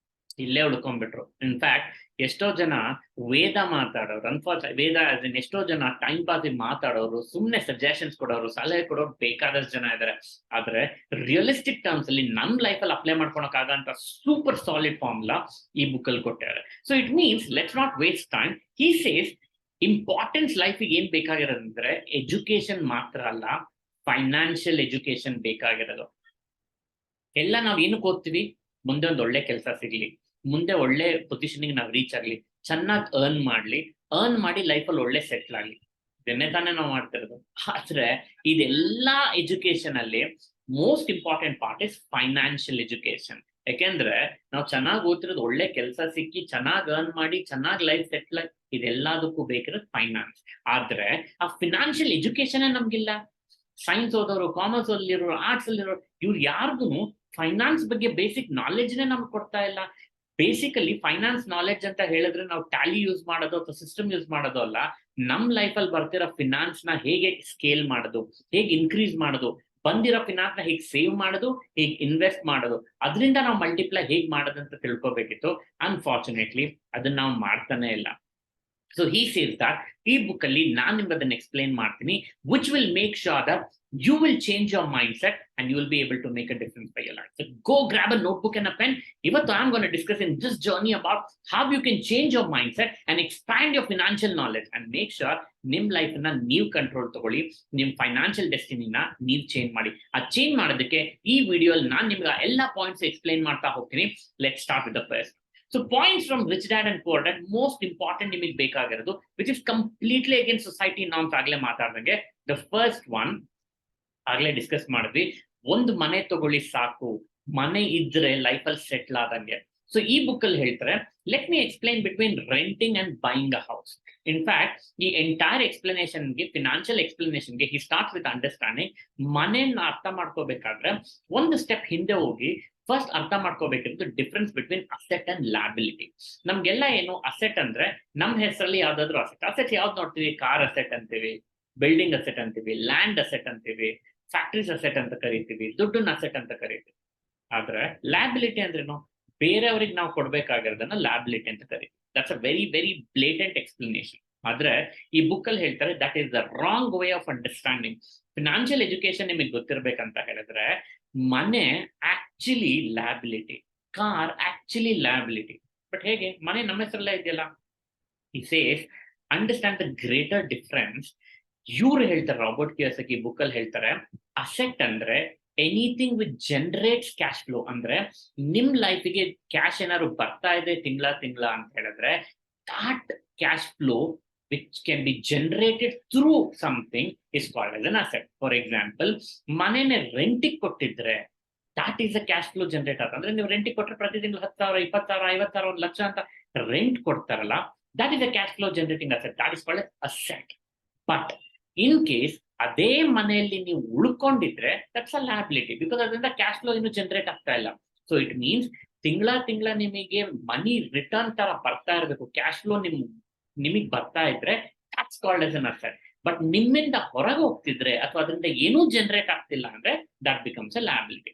A: ಇಲ್ಲೇ ಉಳ್ಕೊಂಡ್ಬಿಟ್ರು. ಇನ್ಫ್ಯಾಕ್ಟ್ ಎಷ್ಟೋ ಜನ ವೇದ ಮಾತಾಡೋರು, ವೇದ ಎಷ್ಟೋ ಜನ ಟೈಮ್ ಪಾಸ್ ಮಾತಾಡೋರು, ಸುಮ್ನೆ ಸಜೆಷನ್ಸ್ ಕೊಡೋರು, ಸಲಹೆ ಕೊಡೋರು ಬೇಕಾದಷ್ಟು ಜನ ಇದಾರೆ. ಆದ್ರೆ ರಿಯಲಿಸ್ಟಿಕ್ ಟರ್ಮ್ಸ್ ಅಲ್ಲಿ ನಮ್ ಲೈಫ್ ಅಲ್ಲಿ ಅಪ್ಲೈ ಮಾಡ್ಕೊಳಕ್ ಆಗಂತ ಸೂಪರ್ ಸಾಲಿಡ್ ಫಾರ್ಮುಲಾ ಈ ಬುಕ್ ಅಲ್ಲಿ ಕೊಟ್ಟಿದ್ದಾರೆ. So it means let's not waste time. He says importance ಲೈಫಿಗೆ ಏನ್ ಬೇಕಾಗಿರೋದಂದ್ರೆ ಎಜುಕೇಶನ್ ಮಾತ್ರ ಅಲ್ಲ, ಫೈನಾನ್ಷಿಯಲ್ ಎಜುಕೇಶನ್ ಬೇಕಾಗಿರೋದು. ಎಲ್ಲ ನಾವ್ ಏನಕ್ಕೆ ಓದ್ತೀವಿ? ಮುಂದೆ ಒಂದು ಒಳ್ಳೆ ಕೆಲಸ ಸಿಗ್ಲಿ, ಮುಂದೆ ಒಳ್ಳೆ ಪೊಸಿಷನ್ಗೆ ನಾವು ರೀಚ್ ಆಗ್ಲಿ, ಚೆನ್ನಾಗಿ ಅರ್ನ್ ಮಾಡಿ ಲೈಫಲ್ಲಿ ಒಳ್ಳೆ ಸೆಟ್ಲ್ ಆಗ್ಲಿ, ಇದನ್ನೇ ತಾನೇ ನಾವು ಮಾಡ್ತಿರೋದು. ಆದ್ರೆ ಇದೆಲ್ಲಾ ಎಜುಕೇಶನ್ ಅಲ್ಲಿ most important part is financial education. ಯಾಕೆಂದ್ರೆ ನಾವು ಚೆನ್ನಾಗಿ ಓದ್ತಿರೋದು, ಒಳ್ಳೆ ಕೆಲಸ ಸಿಕ್ಕಿ ಚೆನ್ನಾಗಿ ಅರ್ನ್ ಮಾಡಿ ಚೆನ್ನಾಗಿ ಲೈಫ್ ಸೆಟ್ಲ್ ಆಗಿ, ಇದೆಲ್ಲದಕ್ಕೂ ಬೇಕಿರೋದು ಫೈನಾನ್ಸ್. ಆದ್ರೆ ಆ ಫಿನಾನ್ಷಿಯಲ್ ಎಜುಕೇಶನ್ ನಮ್ಗಿಲ್ಲ. ಸೈನ್ಸ್ ಓದೋರು, ಕಾಮರ್ಸ್ ಓದಿರೋರು, ಆರ್ಟ್ಸ್ ಅಲ್ಲಿರೋರು, ಇವ್ರು ಯಾರಿಗೂ ಫೈನಾನ್ಸ್ ಬಗ್ಗೆ ಬೇಸಿಕ್ ನಾಲೆಡ್ಜ್ನೇ ನಮ್ಗೆ ಕೊಡ್ತಾ ಇಲ್ಲ. ಬೇಸಿಕಲಿ ಫೈನಾನ್ಸ್ ನಾಲೆಡ್ಜ್ ಅಂತ ಹೇಳಿದ್ರೆ ನಾವು ಟ್ಯಾಲಿ ಯೂಸ್ ಮಾಡೋದು ಅಥವಾ ಸಿಸ್ಟಮ್ ಯೂಸ್ ಮಾಡೋದು ಅಲ್ಲ, ನಮ್ ಲೈಫ್ ಅಲ್ಲಿ ಬರ್ತಿರೋ ಫಿನಾನ್ಸ್ ನ ಹೇಗೆ ಸ್ಕೇಲ್ ಮಾಡೋದು, ಹೇಗೆ ಇನ್ಕ್ರೀಸ್ ಮಾಡೋದು, ಬಂದಿರೋ ಫಿನಾನ್ಸ್ ನ ಹೇಗೆ ಸೇವ್ ಮಾಡೋದು, ಹೇಗೆ ಇನ್ವೆಸ್ಟ್ ಮಾಡೋದು, ಅದರಿಂದ ನಾವು ಮಲ್ಟಿಪ್ಲೈ ಹೇಗೆ ಮಾಡೋದಂತ ತಿಳ್ಕೊಬೇಕಿತ್ತು. ಅನ್ಫಾರ್ಚುನೇಟ್ಲಿ ಅದನ್ನ ನಾವು ಮಾಡ್ತಾನೆ ಇಲ್ಲ. ಸೊ he says that ಈ ಬುಕ್ ಅಲ್ಲಿ ನಾನು ನಿಮ್ಗೆ ಅದನ್ನ ಎಕ್ಸ್ಪ್ಲೈನ್ ಮಾಡ್ತೀನಿ, which will make sure that you will change your mindset and you will be able to make a difference by your life. So go grab a notebook and a pen. Ivattu I am going to discuss in this journey about how you can change your mindset and expand your financial knowledge and make sure ನಿಮ್ life ನ ನೀವು control ತಗೊಳ್ಳಿ, ನಿಮ್ financial ಡೆಸ್ಟಿನಿನ ನೀವು change ಮಾಡಿ. ಆ change ಮಾಡೋದಕ್ಕೆ ಈ ವಿಡಿಯೋಲ್ಲಿ ನಾನು ನಿಮ್ಗೆ ಎಲ್ಲಾ ಪಾಯಿಂಟ್ಸ್ ಎಕ್ಸ್ಪ್ಲೈನ್ ಮಾಡ್ತಾ ಹೋಗ್ತೀನಿ. Let start with the first. So points from Rich Dad and Poor Dad, most important ನಿಮಗೆ ಬೇಕಾಗಿರೋದು, which is completely against society norms. ಆಗ್ಲೇ ಮಾತಾಡ್ದಂಗೆ the first one ಆಗ್ಲೇ ಡಿಸ್ಕಸ್ ಮಾಡಿದ್ವಿ, ಒಂದು ಮನೆ ತಗೊಳ್ಳಿ ಸಾಕು, ಮನೆ ಇದ್ರೆ ಲೈಫ್ ಅಲ್ಲಿ ಸೆಟ್ಲ್ ಆದಂಗೆ. ಸೊ ಈ ಬುಕ್ ಅಲ್ಲಿ ಹೇಳ್ತಾರೆ, let me explain between renting and buying a house. In fact, the entire explanation, financial explanation, he starts with understanding ಮನೆಯನ್ನ ಅರ್ಥ ಮಾಡ್ಕೋಬೇಕಾದ್ರೆ ಒಂದು ಸ್ಟೆಪ್ ಹಿಂದೆ ಹೋಗಿ ಫಸ್ಟ್ ಅರ್ಥ ಮಾಡ್ಕೋಬೇಕಿರೋದು difference between asset and liability. ನಮ್ಗೆಲ್ಲ ಏನು ಅಸೆಟ್ ಅಂದ್ರೆ ನಮ್ಮ ಹೆಸರಲ್ಲಿ ಯಾವ್ದಾದ್ರು ಅಸೆಟ್. ಅಸೆಟ್ ಯಾವ್ದು ನೋಡ್ತೀವಿ? ಕಾರ್ ಅಸೆಟ್ ಅಂತೀವಿ, ಬಿಲ್ಡಿಂಗ್ ಅಸೆಟ್ ಅಂತೀವಿ, ಲ್ಯಾಂಡ್ ಅಸೆಟ್ ಅಂತೀವಿ, ಫ್ಯಾಕ್ಟ್ರೀಸ್ ಅಸೆಟ್ ಅಂತ ಕರಿತೀವಿ, ದುಡ್ಡನ್ನ ಅಸೆಟ್ ಅಂತ ಕರಿತೀವಿ. ಆದ್ರೆ ಲ್ಯಾಬಿಲಿಟಿ ಅಂದ್ರೇನು? ಬೇರೆಯವ್ರಿಗೆ ನಾವು ಕೊಡ್ಬೇಕಾಗಿರೋದನ್ನ ಲ್ಯಾಬಿಲಿಟಿ ಅಂತ ಕರಿತೀವಿ. That's a very very blatant explanation. ಆದ್ರೆ ಈ ಬುಕ್ ಅಲ್ಲಿ ಹೇಳ್ತಾರೆ that is the wrong way of understanding. Financial education ನಿಮಗೆ ಗೊತ್ತಿರ್ಬೇಕಂತ ಹೇಳಿದ್ರೆ ಮನೆ actually liability, car actually liability. But ಹೇಗೆ? ಮನೆ ನಮ್ಮ ಹೆಸರಲ್ಲೇ ಇದೆಯಲ್ಲ. ಈ says understand the greater difference. ಇವ್ರು ಹೇಳ್ತಾರೆ, ರಾಬರ್ಟ್ ಕಿಯೋಸಾಕಿ ಬುಕ್ ಅಲ್ಲಿ ಹೇಳ್ತಾರೆ, ಅಸೆಟ್ ಅಂದ್ರೆ anything which generates cash flow. ಅಂದ್ರೆ ನಿಮ್ ಲೈಫಿಗೆ ಕ್ಯಾಶ್ ಏನಾದ್ರು ಬರ್ತಾ ಇದೆ ತಿಂಗಳ ಅಂತ ಹೇಳಿದ್ರೆ that cash flow which can be generated through something is called as an asset. For example, ಮನೆನೇ ರೆಂಟಿಗೆ ಕೊಟ್ಟಿದ್ರೆ that is a cash flow generate ಆಗುತ್ತೆ. ಅಂದ್ರೆ ನೀವು ರೆಂಟಿಗೆ ಕೊಟ್ಟರೆ ಪ್ರತಿ ತಿಂಗಳು 10,000, 20,000, 50,000, 1 ಲಕ್ಷ ಅಂತ ರೆಂಟ್ ಕೊಡ್ತಾರಲ್ಲ, that is a cash flow generating asset. That is called as asset. But in case ಅದೇ ಮನೆಯಲ್ಲಿ ನೀವು ಉಳ್ಕೊಂಡಿದ್ರೆ ದಟ್ಸ್ ಅ ಲ್ಯಾಬಿಲಿಟಿ, ಬಿಕಾಸ್ ಅದರಿಂದ ಕ್ಯಾಶ್ ಫ್ಲೋ ಇನ್ನು ಜನರೇಟ್ ಆಗ್ತಾ ಇಲ್ಲ. ಸೊ ಇಟ್ ಮೀನ್ಸ್ ತಿಂಗಳ ನಿಮಗೆ ಮನಿ ರಿಟರ್ನ್ ತರ ಬರ್ತಾ ಇರಬೇಕು, ಕ್ಯಾಶ್ ಫ್ಲೋ ನಿಮಗೆ ಬರ್ತಾ ಇದ್ರೆ that's called as an asset. But ನಿಮ್ಮಿಂದ ಹೊರಗೆ ಹೋಗ್ತಿದ್ರೆ ಅಥವಾ ಅದರಿಂದ ಏನೂ ಜನರೇಟ್ ಆಗ್ತಿಲ್ಲ ಅಂದ್ರೆ that becomes a liability.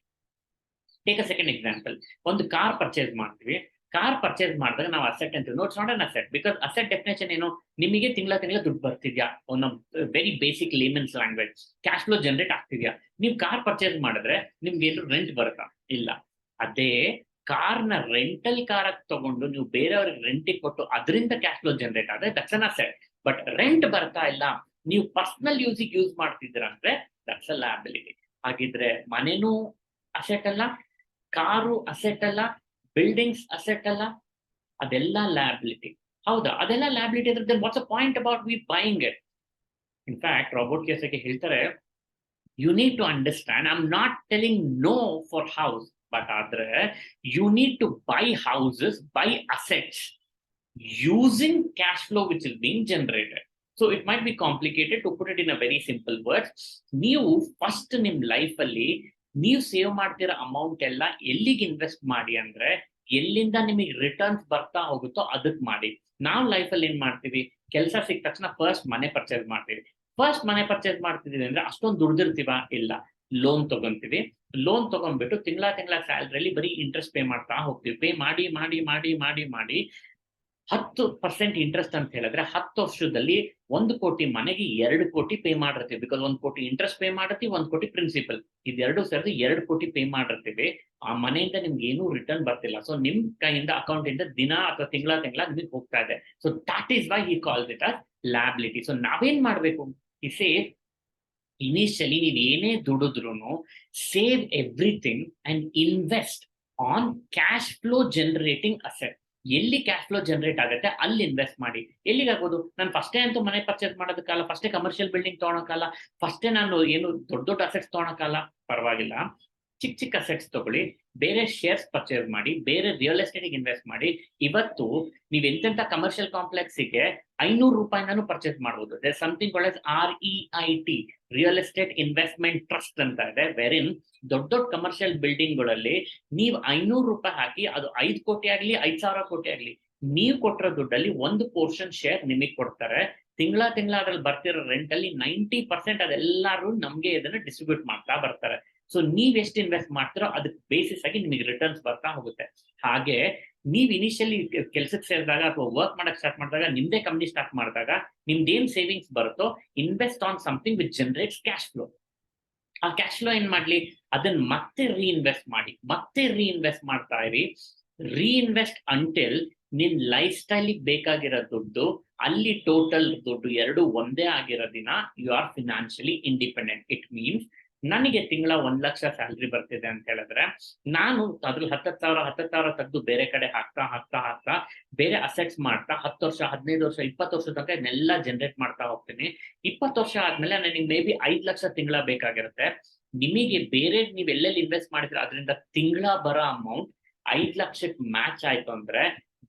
A: Take a second example. ಒಂದು ಕಾರ್ ಪರ್ಚೇಸ್ ಮಾಡ್ತೀವಿ. ಕಾರ್ ಪರ್ಚೇಸ್ ಮಾಡಿದಾಗ ನಾವು ಅಸೆಟ್ ಅಂತೀವಿ. No, it's not an asset, because asset definition ಏನು? ನಿಮಗೆ ತಿಂಗಳ ದುಡ್ಡು ಬರ್ತಿದ್ಯಾ? ಒಂದು very basic layman's language, cash flow generate ಆಗ್ತಿದ್ಯಾ? ನೀವು ಕಾರ್ ಪರ್ಚೇಸ್ ಮಾಡಿದ್ರೆ ನಿಮ್ಗೆ ಏನು ರೆಂಟ್ ಬರುತ್ತಾ? ಇಲ್ಲ. ಅದೇ ಕಾರ್ನ ರೆಂಟಲ್ ಕಾರ್ ತಗೊಂಡು ನೀವು ಬೇರೆಯವ್ರಿಗೆ ರೆಂಟಿಗೆ ಕೊಟ್ಟು ಅದರಿಂದ ಕ್ಯಾಶ್ ಫ್ಲೋ ಜನರೇಟ್ ಆದ್ರೆ that's an asset. But rent ಬರ್ತಾ ಇಲ್ಲ, ನೀವು ಪರ್ಸನಲ್ ಯೂಸಿಗೆ ಯೂಸ್ ಮಾಡ್ತಿದ್ದೀರ ಅಂದ್ರೆ ದಟ್ಸ್ ಅ ಲ್ಯಾಬಿಲಿಟಿ. ಹಾಗಿದ್ರೆ ಮನೇನೂ ಅಸೆಟ್ ಅಲ್ಲ, ಕಾರು ಅಸೆಟ್ ಅಲ್ಲ, ಬಿಲ್ಡಿಂಗ್ಸ್ ಅಸೆಟ್ ಅಲ್ಲ, ಅದೆಲ್ಲ ಲ್ಯಾಬಿಲಿಟಿ. ಹೌದಾ? ಅದೆಲ್ಲ ಲ್ಯಾಬಿಲಿಟಿ ಅಂದ್ರೆ then what's the point about we buying it? In fact, Robert Kiyosaki ಹೇಳ್ತಾರೆ, you need to understand, I'm not telling no for house, but ಆದ್ರೆ you need to buy houses, buy assets using cash flow which is being generated. So it might be complicated. To put it in a very simple words, ನೀವು first ನಿಮ್ life ಅಲ್ಲಿ ನೀವು save ಮಾಡ್ತಿರೋ amount ಎಲ್ಲ ಎಲ್ಲಿಗೆ invest ಮಾಡಿ ಅಂದ್ರೆ ಎಲ್ಲಿಂದ ನಿಮಗೆ ರಿಟರ್ನ್ಸ್ ಬರ್ತಾ ಹೋಗುತ್ತೋ ಅದಕ್ಕೆ ಮಾಡಿ. ನಾವು ಲೈಫಲ್ಲಿ ಏನ್ ಮಾಡ್ತೀವಿ? ಕೆಲಸ ಸಿಕ್ಕ ತಕ್ಷಣ ಫಸ್ಟ್ ಮನೆ ಪರ್ಚೇಸ್ ಮಾಡ್ತೀವಿ. ಫಸ್ಟ್ ಮನೆ ಪರ್ಚೇಸ್ ಮಾಡ್ತಿದೀವಿ ಅಂದ್ರೆ ಅಷ್ಟೊಂದು ದುಡ್ದಿರ್ತೀವ? ಇಲ್ಲ. ಲೋನ್ ತಗೊಂತೀವಿ. ಲೋನ್ ತಗೊಂಡ್ಬಿಟ್ಟು ತಿಂಗಳ ಸ್ಯಾಲ್ರಿಯಲ್ಲಿ ಬರೀ ಇಂಟ್ರೆಸ್ಟ್ ಪೇ ಮಾಡ್ತಾ ಹೋಗ್ತೀವಿ. ಪೇ ಮಾಡಿ ಮಾಡಿ ಮಾಡಿ ಮಾಡಿ ಮಾಡಿ 10% ಇಂಟ್ರೆಸ್ಟ್ ಅಂತ ಹೇಳಿದ್ರೆ 10 ವರ್ಷದಲ್ಲಿ 1 ಕೋಟಿ ಮನೆಗೆ 2 ಕೋಟಿ ಪೇ ಮಾಡಿರ್ತೀವಿ. ಬಿಕಾಸ್ 1 ಕೋಟಿ ಇಂಟ್ರೆಸ್ಟ್ ಪೇ ಮಾಡಿರ್ತೀವಿ, 1 ಕೋಟಿ ಪ್ರಿನ್ಸಿಪಲ್, ಇದೆರಡು ಸೇರಿದ್ರೆ 2 ಕೋಟಿ ಪೇ ಮಾಡಿರ್ತೀವಿ. ಆ ಮನೆಯಿಂದ ನಿಮ್ಗೆ ಏನೂ ರಿಟರ್ನ್ ಬರ್ತಿಲ್ಲ. ಸೊ ನಿಮ್ ಕೈಯಿಂದ ಅಕೌಂಟ್ ಇಂದ ದಿನ ಅಥವಾ ತಿಂಗಳ ನಿಮಗೆ ಹೋಗ್ತಾ ಇದೆ. So that is why he calls it as liability. So ನಾವೇನ್ ಮಾಡ್ಬೇಕು? ಈ ಸೇವ್ ಇನಿಷಿಯಲಿ ನೀವು ಏನೇ ದುಡಿದ್ರು save everything and invest on cash flow generating asset. ಎಲ್ಲಿ ಕ್ಯಾಶ್ ಫ್ಲೋ ಜನರೇಟ್ ಆಗುತ್ತೆ ಅಲ್ಲಿ ಇನ್ವೆಸ್ಟ್ ಮಾಡಿ. ಎಲ್ಲಿಗಾಗ್ಬೋದು? ನಾನು ಫಸ್ಟೇ ಅಂತೂ ಮನೆ ಪರ್ಚೇಸ್ ಮಾಡೋದಕ್ಕಲ್ಲ, ಫಸ್ಟೇ ಕಮರ್ಷಿಯಲ್ ಬಿಲ್ಡಿಂಗ್ ತೊಗೊಳಕ್ಕಲ್ಲ, ಫಸ್ಟೇ ನಾನು ಏನು ದೊಡ್ಡ ಅಸೆಟ್ಸ್ ತೊಗೊಳಕ್ಕಲ್ಲ. ಪರವಾಗಿಲ್ಲ, ಚಿಕ್ಕ ಅಸೆಟ್ಸ್ ತಗೊಳ್ಳಿ, ಬೇರೆ ಶೇರ್ಸ್ ಪರ್ಚೇಸ್ ಮಾಡಿ, ಬೇರೆ ರಿಯಲ್ ಎಸ್ಟೇಟ್ಗೆ ಇನ್ವೆಸ್ಟ್ ಮಾಡಿ. ಇವತ್ತು ನೀವು ಎಂತೆಂಥ ಕಮರ್ಷಿಯಲ್ ಕಾಂಪ್ಲೆಕ್ಸ್ಗೆ 500 ರೂಪಾಯಿಂದನೂ ಪರ್ಚೇಸ್ ಮಾಡ್ಬೋದು. There something called as REIT, real estate investment trust ಅಂತ ಇದೆ. ವೆರಿನ್ ದೊಡ್ಡ ಕಮರ್ಷಿಯಲ್ ಬಿಲ್ಡಿಂಗ್ಗಳಲ್ಲಿ ನೀವು 500 ರೂಪಾಯಿ ಹಾಕಿ, ಅದು 5 ಕೋಟಿ ಆಗ್ಲಿ 5,000 ಕೋಟಿ ಆಗ್ಲಿ, ನೀವು ಕೊಟ್ಟಿರೋ ದುಡ್ಡಲ್ಲಿ ಒಂದು ಪೋರ್ಷನ್ ಶೇರ್ ನಿಮಗೆ ಕೊಡ್ತಾರೆ. ತಿಂಗಳ ಅದ್ರಲ್ಲಿ ಬರ್ತಿರೋ ರೆಂಟ್ ಅಲ್ಲಿ 90% ಅದೆಲ್ಲರೂ ನಮ್ಗೆ ಇದನ್ನ ಡಿಸ್ಟ್ರಿಬ್ಯೂಟ್ ಮಾಡ್ತಾ ಬರ್ತಾರೆ. ಸೊ ನೀವ್ ಎಷ್ಟು ಇನ್ವೆಸ್ಟ್ ಮಾಡ್ತಿರೋ ಅದಕ್ಕೆ ಬೇಸಿಸ್ ಆಗಿ ನಿಮಗೆ ರಿಟರ್ನ್ಸ್ ಬರ್ತಾ ಹೋಗುತ್ತೆ. ಹಾಗೆ ನೀವ್ ಇನಿಷಿಯಲಿ ಕೆಲ್ಸಕ್ಕೆ ಸೇರಿದಾಗ ಅಥವಾ ವರ್ಕ್ ಮಾಡಕ್ ಸ್ಟಾರ್ಟ್ ಮಾಡಿದಾಗ, ನಿಮ್ದೇ ಕಂಪ್ನಿ ಸ್ಟಾರ್ಟ್ ಮಾಡಿದಾಗ ನಿಮ್ದೇನ್ ಸೇವಿಂಗ್ಸ್ ಬರುತ್ತೋ invest on something which generates cash flow. ಆ ಕ್ಯಾಶ್ ಫ್ಲೋ ಏನ್ ಮಾಡ್ಲಿ? ಅದನ್ನ ಮತ್ತೆ ರೀಇನ್ವೆಸ್ಟ್ ಮಾಡ್ತಾ ಇರಿ. ರೀಇನ್ವೆಸ್ಟ್ ಅಂಟಿಲ್ ನಿನ್ ಲೈಫ್ ಸ್ಟೈಲ್ ಬೇಕಾಗಿರೋ ದುಡ್ಡು ಅಲ್ಲಿ ಟೋಟಲ್ ದುಡ್ಡು ಎರಡು ಒಂದೇ ಆಗಿರೋ ದಿನ you are financially independent. It means ನನಗೆ ತಿಂಗಳ 1 ಲಕ್ಷ ಸ್ಯಾಲ್ರಿ ಬರ್ತಿದೆ ಅಂತ ಹೇಳಿದ್ರೆ ನಾನು ಅದ್ರಲ್ಲಿ 10,000 ತೆಗೆದು ಬೇರೆ ಕಡೆ ಹಾಕ್ತಾ ಬೇರೆ ಅಸೆಟ್ಸ್ ಮಾಡ್ತಾ 10 ವರ್ಷ 15 ವರ್ಷ 20 ವರ್ಷ ತನಕ ಇದನ್ನೆಲ್ಲ ಜನರೇಟ್ ಮಾಡ್ತಾ ಹೋಗ್ತೀನಿ. 20 ವರ್ಷ ಆದ್ಮೇಲೆ ನನಗೆ ಮೇ ಬಿ 5 ಲಕ್ಷ ತಿಂಗಳ ಬೇಕಾಗಿರುತ್ತೆ. ನಿಮಗೆ ಬೇರೆ ನೀವು ಎಲ್ಲೆಲ್ಲಿ ಇನ್ವೆಸ್ಟ್ ಮಾಡಿದ್ರೆ ಅದರಿಂದ ತಿಂಗಳ ಬರೋ ಅಮೌಂಟ್ 5 ಲಕ್ಷಕ್ಕೆ ಮ್ಯಾಚ್ ಆಯ್ತು ಅಂದ್ರೆ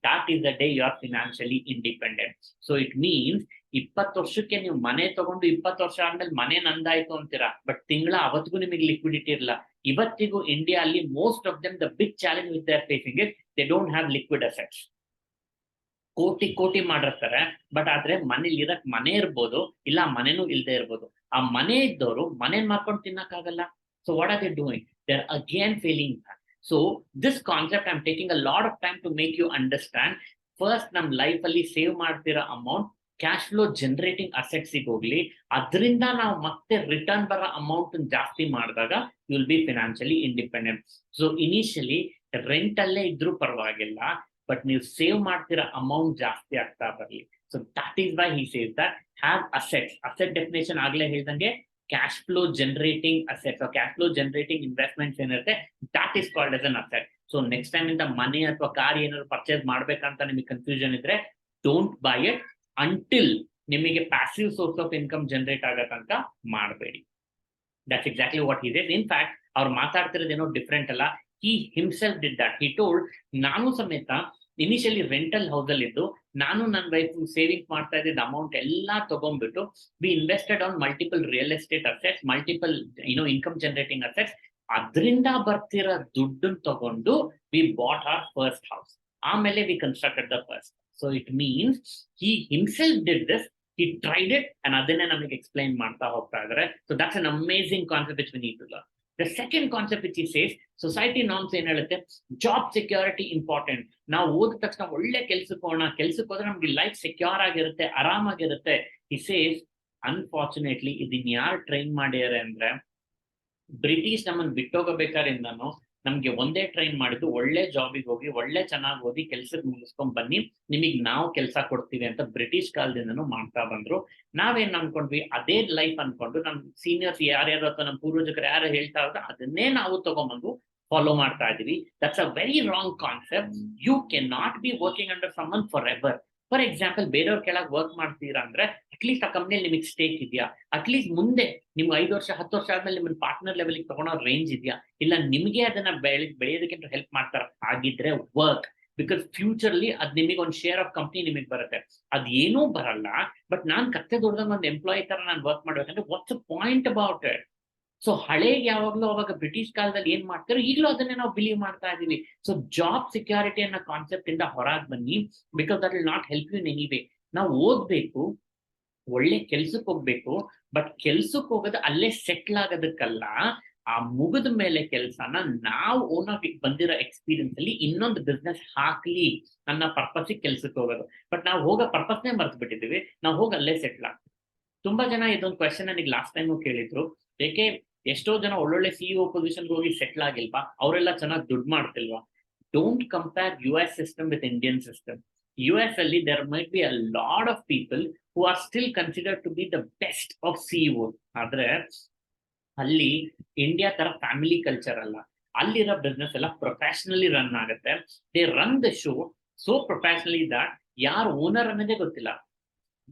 A: that is the day you are financially independent. So it means 20 ವರ್ಷಕ್ಕೆ ನೀವು ಮನೆ ತಗೊಂಡು 20 ವರ್ಷ ಆದ್ಮೇಲೆ ಮನೆ ನಂದಾಯ್ತು ಅಂತೀರಾ, ಬಟ್ ತಿಂಗಳ ಅವತ್ತಿಗೂ ನಿಮಗೆ ಲಿಕ್ವಿಡಿಟಿ ಇರಲ್ಲ. ಇವತ್ತಿಗೂ ಇಂಡಿಯಾ ಅಲ್ಲಿ most of them the big challenge with there facing is they don't have liquid assets. ಕೋಟಿ ಮಾಡಿರ್ತಾರೆ, ಬಟ್ ಆದ್ರೆ ಮನೇಲಿ ಇರಕ್ ಮನೆ ಇರ್ಬೋದು, ಇಲ್ಲ ಮನೆನೂ ಇಲ್ದೇ ಇರ್ಬೋದು. ಆ ಮನೆ ಇದ್ದವರು ಮನೇನ್ ಮಾಡ್ಕೊಂಡು ತಿನ್ನಕ್ಕಾಗಲ್ಲ. So what are they doing? They are again failing back. So this concept I am taking a lot of time to make you understand. First ನಮ್ ಲೈಫ್ ಅಲ್ಲಿ ಸೇವ್ ಮಾಡ್ತಿರೋ amount cash flow generating assets ಹೋಗ್ಲಿ, ಅದರಿಂದ ನಾವು ಮತ್ತೆ return ಬರೋ amount ಜಾಸ್ತಿ ಮಾಡಿದಾಗ you will be financially independent. So initially rent ಅಲ್ಲೇ ಇದ್ರೂ ಪರವಾಗಿಲ್ಲ, ಬಟ್ ನೀವು ಸೇವ್ ಮಾಡ್ತಿರೋ ಅಮೌಂಟ್ ಜಾಸ್ತಿ ಆಗ್ತಾ ಬರಲಿ. So that is why he says that have assets. Asset definition ಆಗ್ಲೇ ಹೇಳ್ದಂಗೆ cash flow generating assets, cash flow generating investments ಏನಿರುತ್ತೆ that is called as an asset. So next time ಇಂದ ಮನೆ ಅಥವಾ ಕಾರ್ ಏನಾದ್ರು ಪರ್ಚೇಸ್ ಮಾಡ್ಬೇಕಂತ ನಿಮಗೆ ಕನ್ಫ್ಯೂಷನ್ ಇದ್ರೆ ಡೋಂಟ್ ಬೈ ಇಟ್ ಅಂಟಿಲ್ ನಿಮಗೆ passive source of income generate ಆಗತ್ತಂತ ಮಾಡಬೇಡಿ. That's exactly what he said. In fact ಅವ್ರು ಮಾತಾಡ್ತಿರೋದೇನೋ ಡಿಫ್ರೆಂಟ್ ಅಲ್ಲ. He himself did that. He told, ನಾನು ಸಮೇತ ಇನಿಷಿಯಲಿ ರೆಂಟಲ್ ಹೌಸ್ ಅಲ್ಲಿ ಇದ್ದು ನಾನು ನನ್ನ ವೈಫ್ ಸೇವಿಂಗ್ ಮಾಡ್ತಾ ಇದ್ದಿದ್ದ ಅಮೌಂಟ್ ಎಲ್ಲಾ ತಗೊಂಡ್ಬಿಟ್ಟು we invested on multiple real estate assets, multiple income generating assets. ಅದರಿಂದ ಬರ್ತಿರೋ ದುಡ್ಡನ್ನು ತಗೊಂಡು we bought our first house. ಆಮೇಲೆ we constructed the first. So it means he himself did this, he tried it, and ಅದನ್ನೇ ನಮಗೆ explain ಮಾಡ್ತಾ ಹೋಗ್ತಾ ಇದ್ದಾರೆ. So that's an amazing concept which we need to learn. The second concept which he says, society norms ಏನ್ ಹೇಳುತ್ತೆ, job security important. ನಾವು ಓದಿದ ತಕ್ಷಣ ಒಳ್ಳೆ ಕೆಲ್ಸಕ್ಕೆ ಹೋಗೋಣ, ಕೆಲ್ಸಕ್ಕೆ ಹೋದ್ರೆ ನಮ್ಗೆ ಲೈಫ್ ಸೆಕ್ಯೂರ್ ಆಗಿರುತ್ತೆ, ಆರಾಮಾಗಿರುತ್ತೆ. he says, ಅನ್ಫಾರ್ಚುನೇಟ್ಲಿ ಇದನ್ನ ಯಾರು ಟ್ರೈನ್ ಮಾಡ್ಯಾರೆ ಅಂದ್ರೆ, ಬ್ರಿಟಿಷ್ ನಮ್ಮನ್ನು ಬಿಟ್ಟೋಗಬೇಕಾರಿಂದನು ನಮ್ಗೆ ಒಂದೇ ಟ್ರೈನ್ ಮಾಡಿದ್ದು ಒಳ್ಳೆ ಜಾಬಿಗೆ ಹೋಗಿ ಒಳ್ಳೆ ಚೆನ್ನಾಗಿ ಓದಿ ಕೆಲ್ಸಕ್ಕೆ ಮುಗಿಸ್ಕೊಂಡ್ ಬನ್ನಿ, ನಿಮಗ್ ನಾವು ಕೆಲಸ ಕೊಡ್ತೀವಿ ಅಂತ ಬ್ರಿಟಿಷ್ ಕಾಲದಿಂದನೂ ಮಾಡ್ತಾ ಬಂದ್ರು. ನಾವೇನ್ ಅನ್ಕೊಂಡ್ವಿ, ಅದೇ ಲೈಫ್ ಅನ್ಕೊಂಡು ನಮ್ ಸೀನಿಯರ್ಸ್ ಯಾರ್ಯಾರು ಅಥವಾ ನಮ್ಮ ಪೂರ್ವಜಕರು ಯಾರು ಹೇಳ್ತಾ ಇದ್ರೆ ಅದನ್ನೇ ನಾವು ತಗೊಂಡ್ಬಂದು ಫಾಲೋ ಮಾಡ್ತಾ ಇದೀವಿ. That's a very wrong concept. You can not be working under someone for ever. For example, ಬೇರೆಯವ್ರ ಕೆಳಗೆ ವರ್ಕ್ ಮಾಡ್ತೀರಾ ಅಂದ್ರೆ ಅಟ್ಲೀಸ್ಟ್ ಆ ಕಂಪ್ನಿಯಲ್ಲಿ ನಿಮಗೆ ಸ್ಟೇಕ್ ಇದೆಯಾ, ಅಟ್ಲೀಸ್ಟ್ ಮುಂದೆ ನಿಮ್ಗೆ 5 ವರ್ಷ 10 ವರ್ಷ ಆದ್ಮೇಲೆ ನಿಮ್ಮನ್ನ ಪಾರ್ಟ್ನರ್ ಲೆವೆಲ್ಗೆ ತಗೊಳೋ ರೇಂಜ್ ಇದೆಯಾ, ಇಲ್ಲ ನಿಮಗೆ ಅದನ್ನ ಬೆಳೆಯೋದಕ್ಕೆ ಹೆಲ್ಪ್ ಮಾಡ್ತಾರ, ಆಗಿದ್ರೆ ವರ್ಕ್. ಬಿಕಾಸ್ ಫ್ಯೂಚರ್ಲಿ ಅದ್ ನಿಮಗೆ ಒಂದು ಶೇರ್ ಆಫ್ ಕಂಪ್ನಿ ನಿಮಗೆ ಬರುತ್ತೆ. ಅದೇನೂ ಬರಲ್ಲ, ಬಟ್ ನಾನ್ ಕತ್ತೆ ದೊಡ್ಡದಂಗ ಒಂದು ಎಂಪ್ಲಾಯಿ ತರ ನಾನು ವರ್ಕ್ ಮಾಡ್ಬೇಕಂದ್ರೆ what's a point about it? So ಹಳೆಗೆ ಯಾವಾಗ್ಲೂ ಅವಾಗ ಬ್ರಿಟಿಷ್ ಕಾಲದಲ್ಲಿ ಏನ್ ಮಾಡ್ತಾರೋ ಈಗಲೂ ಅದನ್ನೇ ನಾವು ಬಿಲೀವ್ ಮಾಡ್ತಾ ಇದೀವಿ. ಸೊ ಜಾಬ್ ಸೆಕ್ಯೂರಿಟಿ ಅನ್ನೋ ಕಾನ್ಸೆಪ್ಟ್ ಇಂದ ಹೊರಗೆ ಬನ್ನಿ, because that will not help you in any way. ನಾವು ಓದ್ಬೇಕು, ಒಳ್ಳೆ ಕೆಲ್ಸಕ್ಕೆ ಹೋಗ್ಬೇಕು, ಬಟ್ ಕೆಲ್ಸಕ್ಕೆ ಹೋಗೋದು ಅಲ್ಲೇ ಸೆಟ್ಲ್ ಆಗೋದಕ್ಕಲ್ಲ, ಆ ಮುಗಿದ ಮೇಲೆ ಕೆಲ್ಸನ ನಾವು ಓನಾಗಿ ಬಂದಿರೋ ಎಕ್ಸ್ಪೀರಿಯನ್ಸ್ ಅಲ್ಲಿ ಇನ್ನೊಂದು ಬಿಸ್ನೆಸ್ ಹಾಕ್ಲಿ ನನ್ನ ಪರ್ಪಸ್ ಕೆಲ್ಸಕ್ಕೆ ಹೋಗೋದು. ಬಟ್ ನಾವು ಹೋಗೋ ಪರ್ಪಸ್ನೇ ಮರ್ತು ಬಿಟ್ಟಿದ್ದೀವಿ, ನಾವು ಹೋಗಿ ಅಲ್ಲೇ ಸೆಟ್ಲ್ ಆಗ್ತೀವಿ. ತುಂಬಾ ಜನ ಇದೊಂದು ಕ್ವೆಶನ್ ನನಗೆ ಲಾಸ್ಟ್ ಟೈಮು ಕೇಳಿದ್ರು, ಏಕೆ ಎಷ್ಟೋ ಜನ ಒಳ್ಳೊಳ್ಳೆ ಸಿಇಒ ಪೊಸಿಷನ್ಗೆ ಹೋಗಿ ಸೆಟ್ಲ್ ಆಗಿಲ್ವಾ, ಅವರೆಲ್ಲ ಚೆನ್ನಾಗಿ ದುಡ್ಡು ಮಾಡ್ತಿಲ್ವಾ? Don't compare US system with Indian system. US ಅಲ್ಲಿ there might be a lot of people who are still consider to be the best of CEO. ಆದ್ರೆ ಅಲ್ಲಿ ಇಂಡಿಯಾ ತರ ಫ್ಯಾಮಿಲಿ ಕಲ್ಚರ್ ಅಲ್ಲ. ಅಲ್ಲಿರೋ ಬಿಸ್ನೆಸ್ ಎಲ್ಲ ಪ್ರೊಫೆಷನಲಿ ರನ್ ಆಗುತ್ತೆ. They run the show so professionally that ಯಾರು owner ಅನ್ನೋದೇ ಗೊತ್ತಿಲ್ಲ,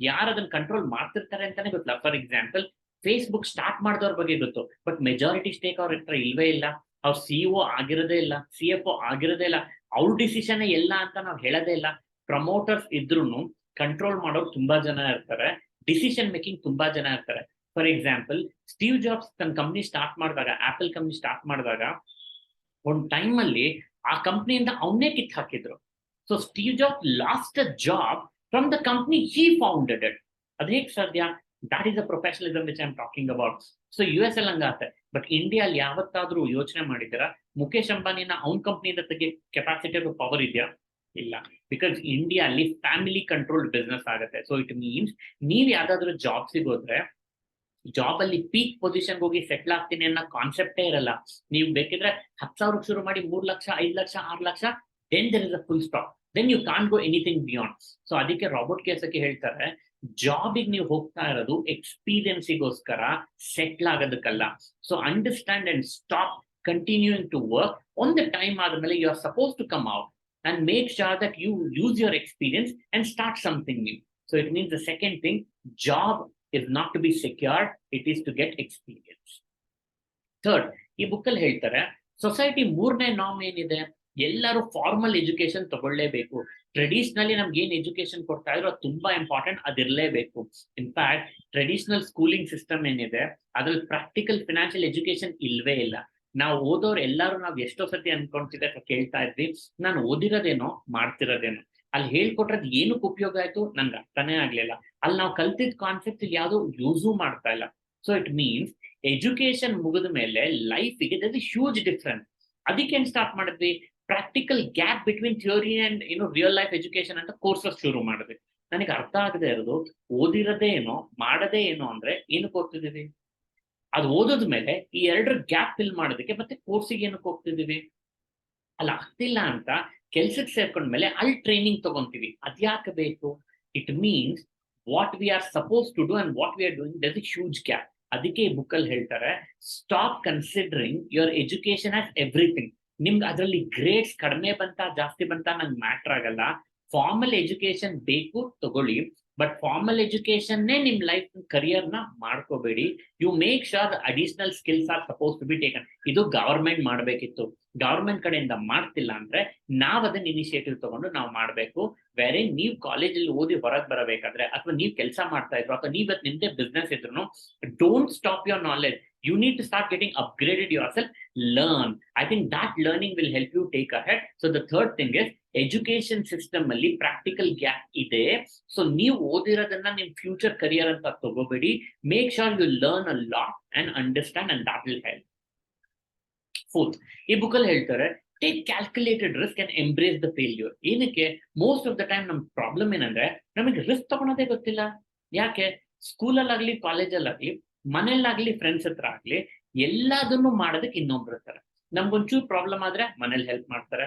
A: ಯಾರು ಅದನ್ನ ಕಂಟ್ರೋಲ್ ಮಾಡ್ತಿರ್ತಾರೆ ಅಂತಾನೆ ಗೊತ್ತಿಲ್ಲ. ಫಾರ್ ಎಕ್ಸಾಂಪಲ್, ಫೇಸ್ಬುಕ್ ಸ್ಟಾರ್ಟ್ ಮಾಡಿದವ್ರ ಬಗ್ಗೆ ಗೊತ್ತು, ಬಟ್ ಮೆಜಾರಿಟಿ ಸ್ಟೇಕ್ ಅವ್ರ ಹತ್ರ ಇಲ್ವೇ ಇಲ್ಲ. ಅವ್ರ ಸಿಇಒ ಆಗಿರೋದೇ ಇಲ್ಲ, CFO ಆಗಿರೋದೇ ಇಲ್ಲ, ಅವ್ರ ಡಿಸಿಷನ್ ಎಲ್ಲ ಅಂತ ನಾವು ಹೇಳೋದೇ ಇಲ್ಲ. ಪ್ರಮೋಟರ್ಸ್ ಇದ್ರು ಕಂಟ್ರೋಲ್ ಮಾಡೋರು ತುಂಬಾ ಜನ ಇರ್ತಾರೆ, ಡಿಸಿಷನ್ ಮೇಕಿಂಗ್ ತುಂಬಾ ಜನ ಇರ್ತಾರೆ. ಫಾರ್ ಎಕ್ಸಾಂಪಲ್, ಸ್ಟೀವ್ ಜಾಬ್ಸ್ ತನ್ನ ಕಂಪ್ನಿ ಸ್ಟಾರ್ಟ್ ಮಾಡಿದಾಗ, ಆಪಲ್ ಕಂಪ್ನಿ ಸ್ಟಾರ್ಟ್ ಮಾಡಿದಾಗ ಒಂದು ಟೈಮ್ ಅಲ್ಲಿ ಆ ಕಂಪ್ನಿಯಿಂದ ಅವನ್ನೇ ಕಿತ್ ಹಾಕಿದ್ರು. So Steve jobs last a job from the company he founded it. ಅದ್ ಹೇಗ್ ಸಾಧ್ಯ? That is the professionalism which I'm talking about. So US ಅಲ್ಲಿ ಹಂಗಾಗುತ್ತೆ, ಬಟ್ ಇಂಡಿಯಾ ಅಲ್ಲಿ ಯಾವತ್ತಾದ್ರೂ ಯೋಚನೆ ಮಾಡಿದ್ದೀರಾ ಮುಖೇಶ್ ಅಂಬಾನಿನ ಅವ್ನ ಕಂಪ್ನಿಯಿಂದ ತೆಗೆ ಕೆಪಾಸಿಟಿ ಪವರ್ ಇದೆಯಾ? ಇಲ್ಲ. ಬಿಕಾಸ್ ಇಂಡಿಯಾ ಅಲ್ಲಿ ಫ್ಯಾಮಿಲಿ ಕಂಟ್ರೋಲ್ಡ್ ಬಿಸ್ನೆಸ್ ಆಗುತ್ತೆ. ಸೊ ಇಟ್ ಮೀನ್ಸ್ ನೀವ್ ಯಾವ್ದಾದ್ರು ಜಾಬ್ಸಿಗೆ ಹೋದ್ರೆ ಜಾಬ್ ಅಲ್ಲಿ ಪೀಕ್ ಪೊಸಿಷನ್ಗೆ ಹೋಗಿ ಸೆಟ್ಲ್ ಆಗ್ತೀನಿ ಅನ್ನೋ ಕಾನ್ಸೆಪ್ಟೇ ಇರಲ್ಲ. ನೀವು ಬೇಕಿದ್ರೆ 10,000 ಶುರು ಮಾಡಿ 3 lakh 5 lakh 6 lakh, then there is a full stop, then you can't go anything beyond. So ಅದಕ್ಕೆ ರಾಬರ್ಟ್ ಕಿಯೋಸಾಕಿ ಹೇಳ್ತಾರೆ, ಜಾಬಿಗೆ ನೀವು ಹೋಗ್ತಾ ಇರೋದು ಎಕ್ಸ್ಪೀರಿಯನ್ಸಿಗೋಸ್ಕರ, ಸೆಟ್ಲ್ ಆಗೋದಕ್ಕಲ್ಲ. So understand and stop continuing to work. ಒಂದು ಟೈಮ್ ಆದ್ಮೇಲೆ you are suppose to come out and make sure that you use your experience and start something new. So it means the second thing, job is not to be secured, it is to get experience. Third, ಈ book ಅಲ್ಲಿ ಹೇಳ್ತಾರೆ society ಮೂರನೇ norm ಏನಿದೆ, ಎಲ್ಲರೂ formal education ತಗೊಳ್ಳೇಬೇಕು. Traditionally ನಮ್ಗೆ ಏನ್ education ಕೊಡ್ತಾ ಇದ್ರು ಅದು ತುಂಬಾ ಇಂಪಾರ್ಟೆಂಟ್, ಅದಿರ್ಲೇಬೇಕು. ಇನ್ಫ್ಯಾಕ್ಟ್ ಟ್ರೆಡಿಷನಲ್ ಸ್ಕೂಲಿಂಗ್ ಸಿಸ್ಟಮ್ ಏನಿದೆ ಅದ್ರಲ್ಲಿ ಪ್ರಾಕ್ಟಿಕಲ್ ಫಿನಾನ್ಷಿಯಲ್ ಎಜುಕೇಶನ್ ಇಲ್ವೇ ಇಲ್ಲ. ನಾವು ಓದೋರು ಎಲ್ಲರೂ ನಾವ್ ಎಷ್ಟೋ ಸತಿ ಅನ್ಕೊಂತಿದ್ದೆ ಕೇಳ್ತಾ ಇದ್ವಿ, ನಾನು ಓದಿರೋದೇನೋ ಮಾಡ್ತಿರೋದೇನೋ, ಅಲ್ಲಿ ಹೇಳ್ಕೊಟ್ರದ್ ಏನಕ್ಕೆ ಉಪಯೋಗ ಆಯ್ತು ನನ್ಗೆ ಅರ್ಥನೇ ಆಗ್ಲಿಲ್ಲ, ಅಲ್ಲಿ ನಾವು ಕಲ್ತಿದ್ ಕಾನ್ಸೆಪ್ಟ್ ಯಾವ್ದು ಯೂಸು ಮಾಡ್ತಾ ಇಲ್ಲ. ಸೊ ಇಟ್ ಮೀನ್ಸ್ ಎಜುಕೇಶನ್ ಮುಗಿದ ಮೇಲೆ ಲೈಫಿಗೆ ದಟ್ ಇಸ್ ಹ್ಯೂಜ್ ಡಿಫ್ರೆನ್ಸ್. ಅದಕ್ಕೆ ಏನ್ ಸ್ಟಾರ್ಟ್ ಮಾಡಿದ್ವಿ, practical gap between theory and real life education ಅಂತ ಕೋರ್ಸಸ್ ಶುರು ಮಾಡಿದ್ವಿ. ನನಗೆ ಅರ್ಥ ಆಗದೆ ಇರೋದು, ಓದಿರೋದೇ ಏನೋ ಮಾಡದೇ ಏನೋ ಅಂದ್ರೆ ಏನಕ್ಕೆ ಓದ್ತಿದೀವಿ, ಅದು ಓದೋದ್ ಮೇಲೆ ಈ ಎರಡರ ಗ್ಯಾಪ್ ಫಿಲ್ ಮಾಡೋದಕ್ಕೆ ಮತ್ತೆ ಕೋರ್ಸಿಗೆ ಏನಕ್ಕೆ ಹೋಗ್ತಿದೀವಿ, ಅಲ್ಲಿ ಆಗ್ತಿಲ್ಲ ಅಂತ ಕೆಲ್ಸಕ್ಕೆ ಸೇರ್ಕೊಂಡ್ಮೇಲೆ ಅಲ್ಲಿ ಟ್ರೈನಿಂಗ್ ತಗೊಂತೀವಿ. ಅದ್ಯಾಕೆ ಬೇಕು? It means what we are suppose to do and what we are doing there is huge gap. ಅದಕ್ಕೆ ಈ ಬುಕ್ ಅಲ್ಲಿ ಹೇಳ್ತಾರೆ, stop considering your education as everything. ನಿಮ್ಗೆ ಅದರಲ್ಲಿ ಗ್ರೇಡ್ಸ್ ಕಡಿಮೆ ಬಂತ ಜಾಸ್ತಿ ಬಂತ ನಂಗೆ ಮ್ಯಾಟರ್ ಆಗಲ್ಲ. ಫಾರ್ಮಲ್ ಎಜುಕೇಶನ್ ಬೇಕು ತಗೊಳ್ಳಿ, ಬಟ್ ಫಾರ್ಮಲ್ ಎಜುಕೇಶನ್ನೇ ನಿಮ್ ಲೈಫ್ ಕರಿಯರ್ ನ ಮಾಡ್ಕೋಬೇಡಿ. You make sure additional skills are suppose to be taken. ಇದು ಗವರ್ಮೆಂಟ್ ಮಾಡ್ಬೇಕಿತ್ತು, ಗವರ್ಮೆಂಟ್ ಕಡೆಯಿಂದ ಮಾಡ್ತಿಲ್ಲ ಅಂದ್ರೆ ನಾವ್ ಅದನ್ನ ಇನಿಷಿಯೇಟಿವ್ ತಗೊಂಡು ನಾವು ಮಾಡ್ಬೇಕು. ಬೇರೆ ನೀವ್ ಕಾಲೇಜಲ್ಲಿ ಓದಿ ಹೊರಗೆ ಬರಬೇಕಾದ್ರೆ ಅಥವಾ ನೀವ್ ಕೆಲಸ ಮಾಡ್ತಾ ಇದ್ರು ಅಥವಾ ನೀವ್ ನಿಮ್ದೇ ಬಿಸ್ನೆಸ್ ಇದ್ರು, don't stop your knowledge. You need to start getting upgraded yourself. Learn. I think that learning will help you take ahead. So the third thing is education system ಅಲ್ಲಿ practical gap ಇದೆ. So ನೀವು ಓದಿರೋದನ್ನ ನಿಮ್ future career ಅಂತ ತಗೋಬೇಡಿ. Make sure you learn a lot and understand, and that will help. Fourth, ಈ book ಅಲ್ಲಿ ಹೇಳ್ತಾರೆ, take calculated risk and embrace the failure. ಏನಕ್ಕೆ? Most of the time ನಮ್ ಪ್ರಾಬ್ಲಮ್ ಏನಂದ್ರೆ ನಮಗೆ ರಿಸ್ಕ್ ತಗೊಳೋದೇ ಗೊತ್ತಿಲ್ಲ. ಯಾಕೆ? ಸ್ಕೂಲಲ್ಲಾಗ್ಲಿ ಕಾಲೇಜಲ್ಲಾಗ್ಲಿ ಮನೇಲಾಗ್ಲಿ ಫ್ರೆಂಡ್ಸ್ ಹತ್ರ ಆಗ್ಲಿ ಎಲ್ಲದನ್ನು ಮಾಡೋದಕ್ಕೆ ಇನ್ನೊಬ್ರು ಇರ್ತಾರೆ. ನಮ್ಗೊಂಚೂರು ಪ್ರಾಬ್ಲಮ್ ಆದ್ರೆ ಮನೇಲಿ ಹೆಲ್ಪ್ ಮಾಡ್ತಾರೆ,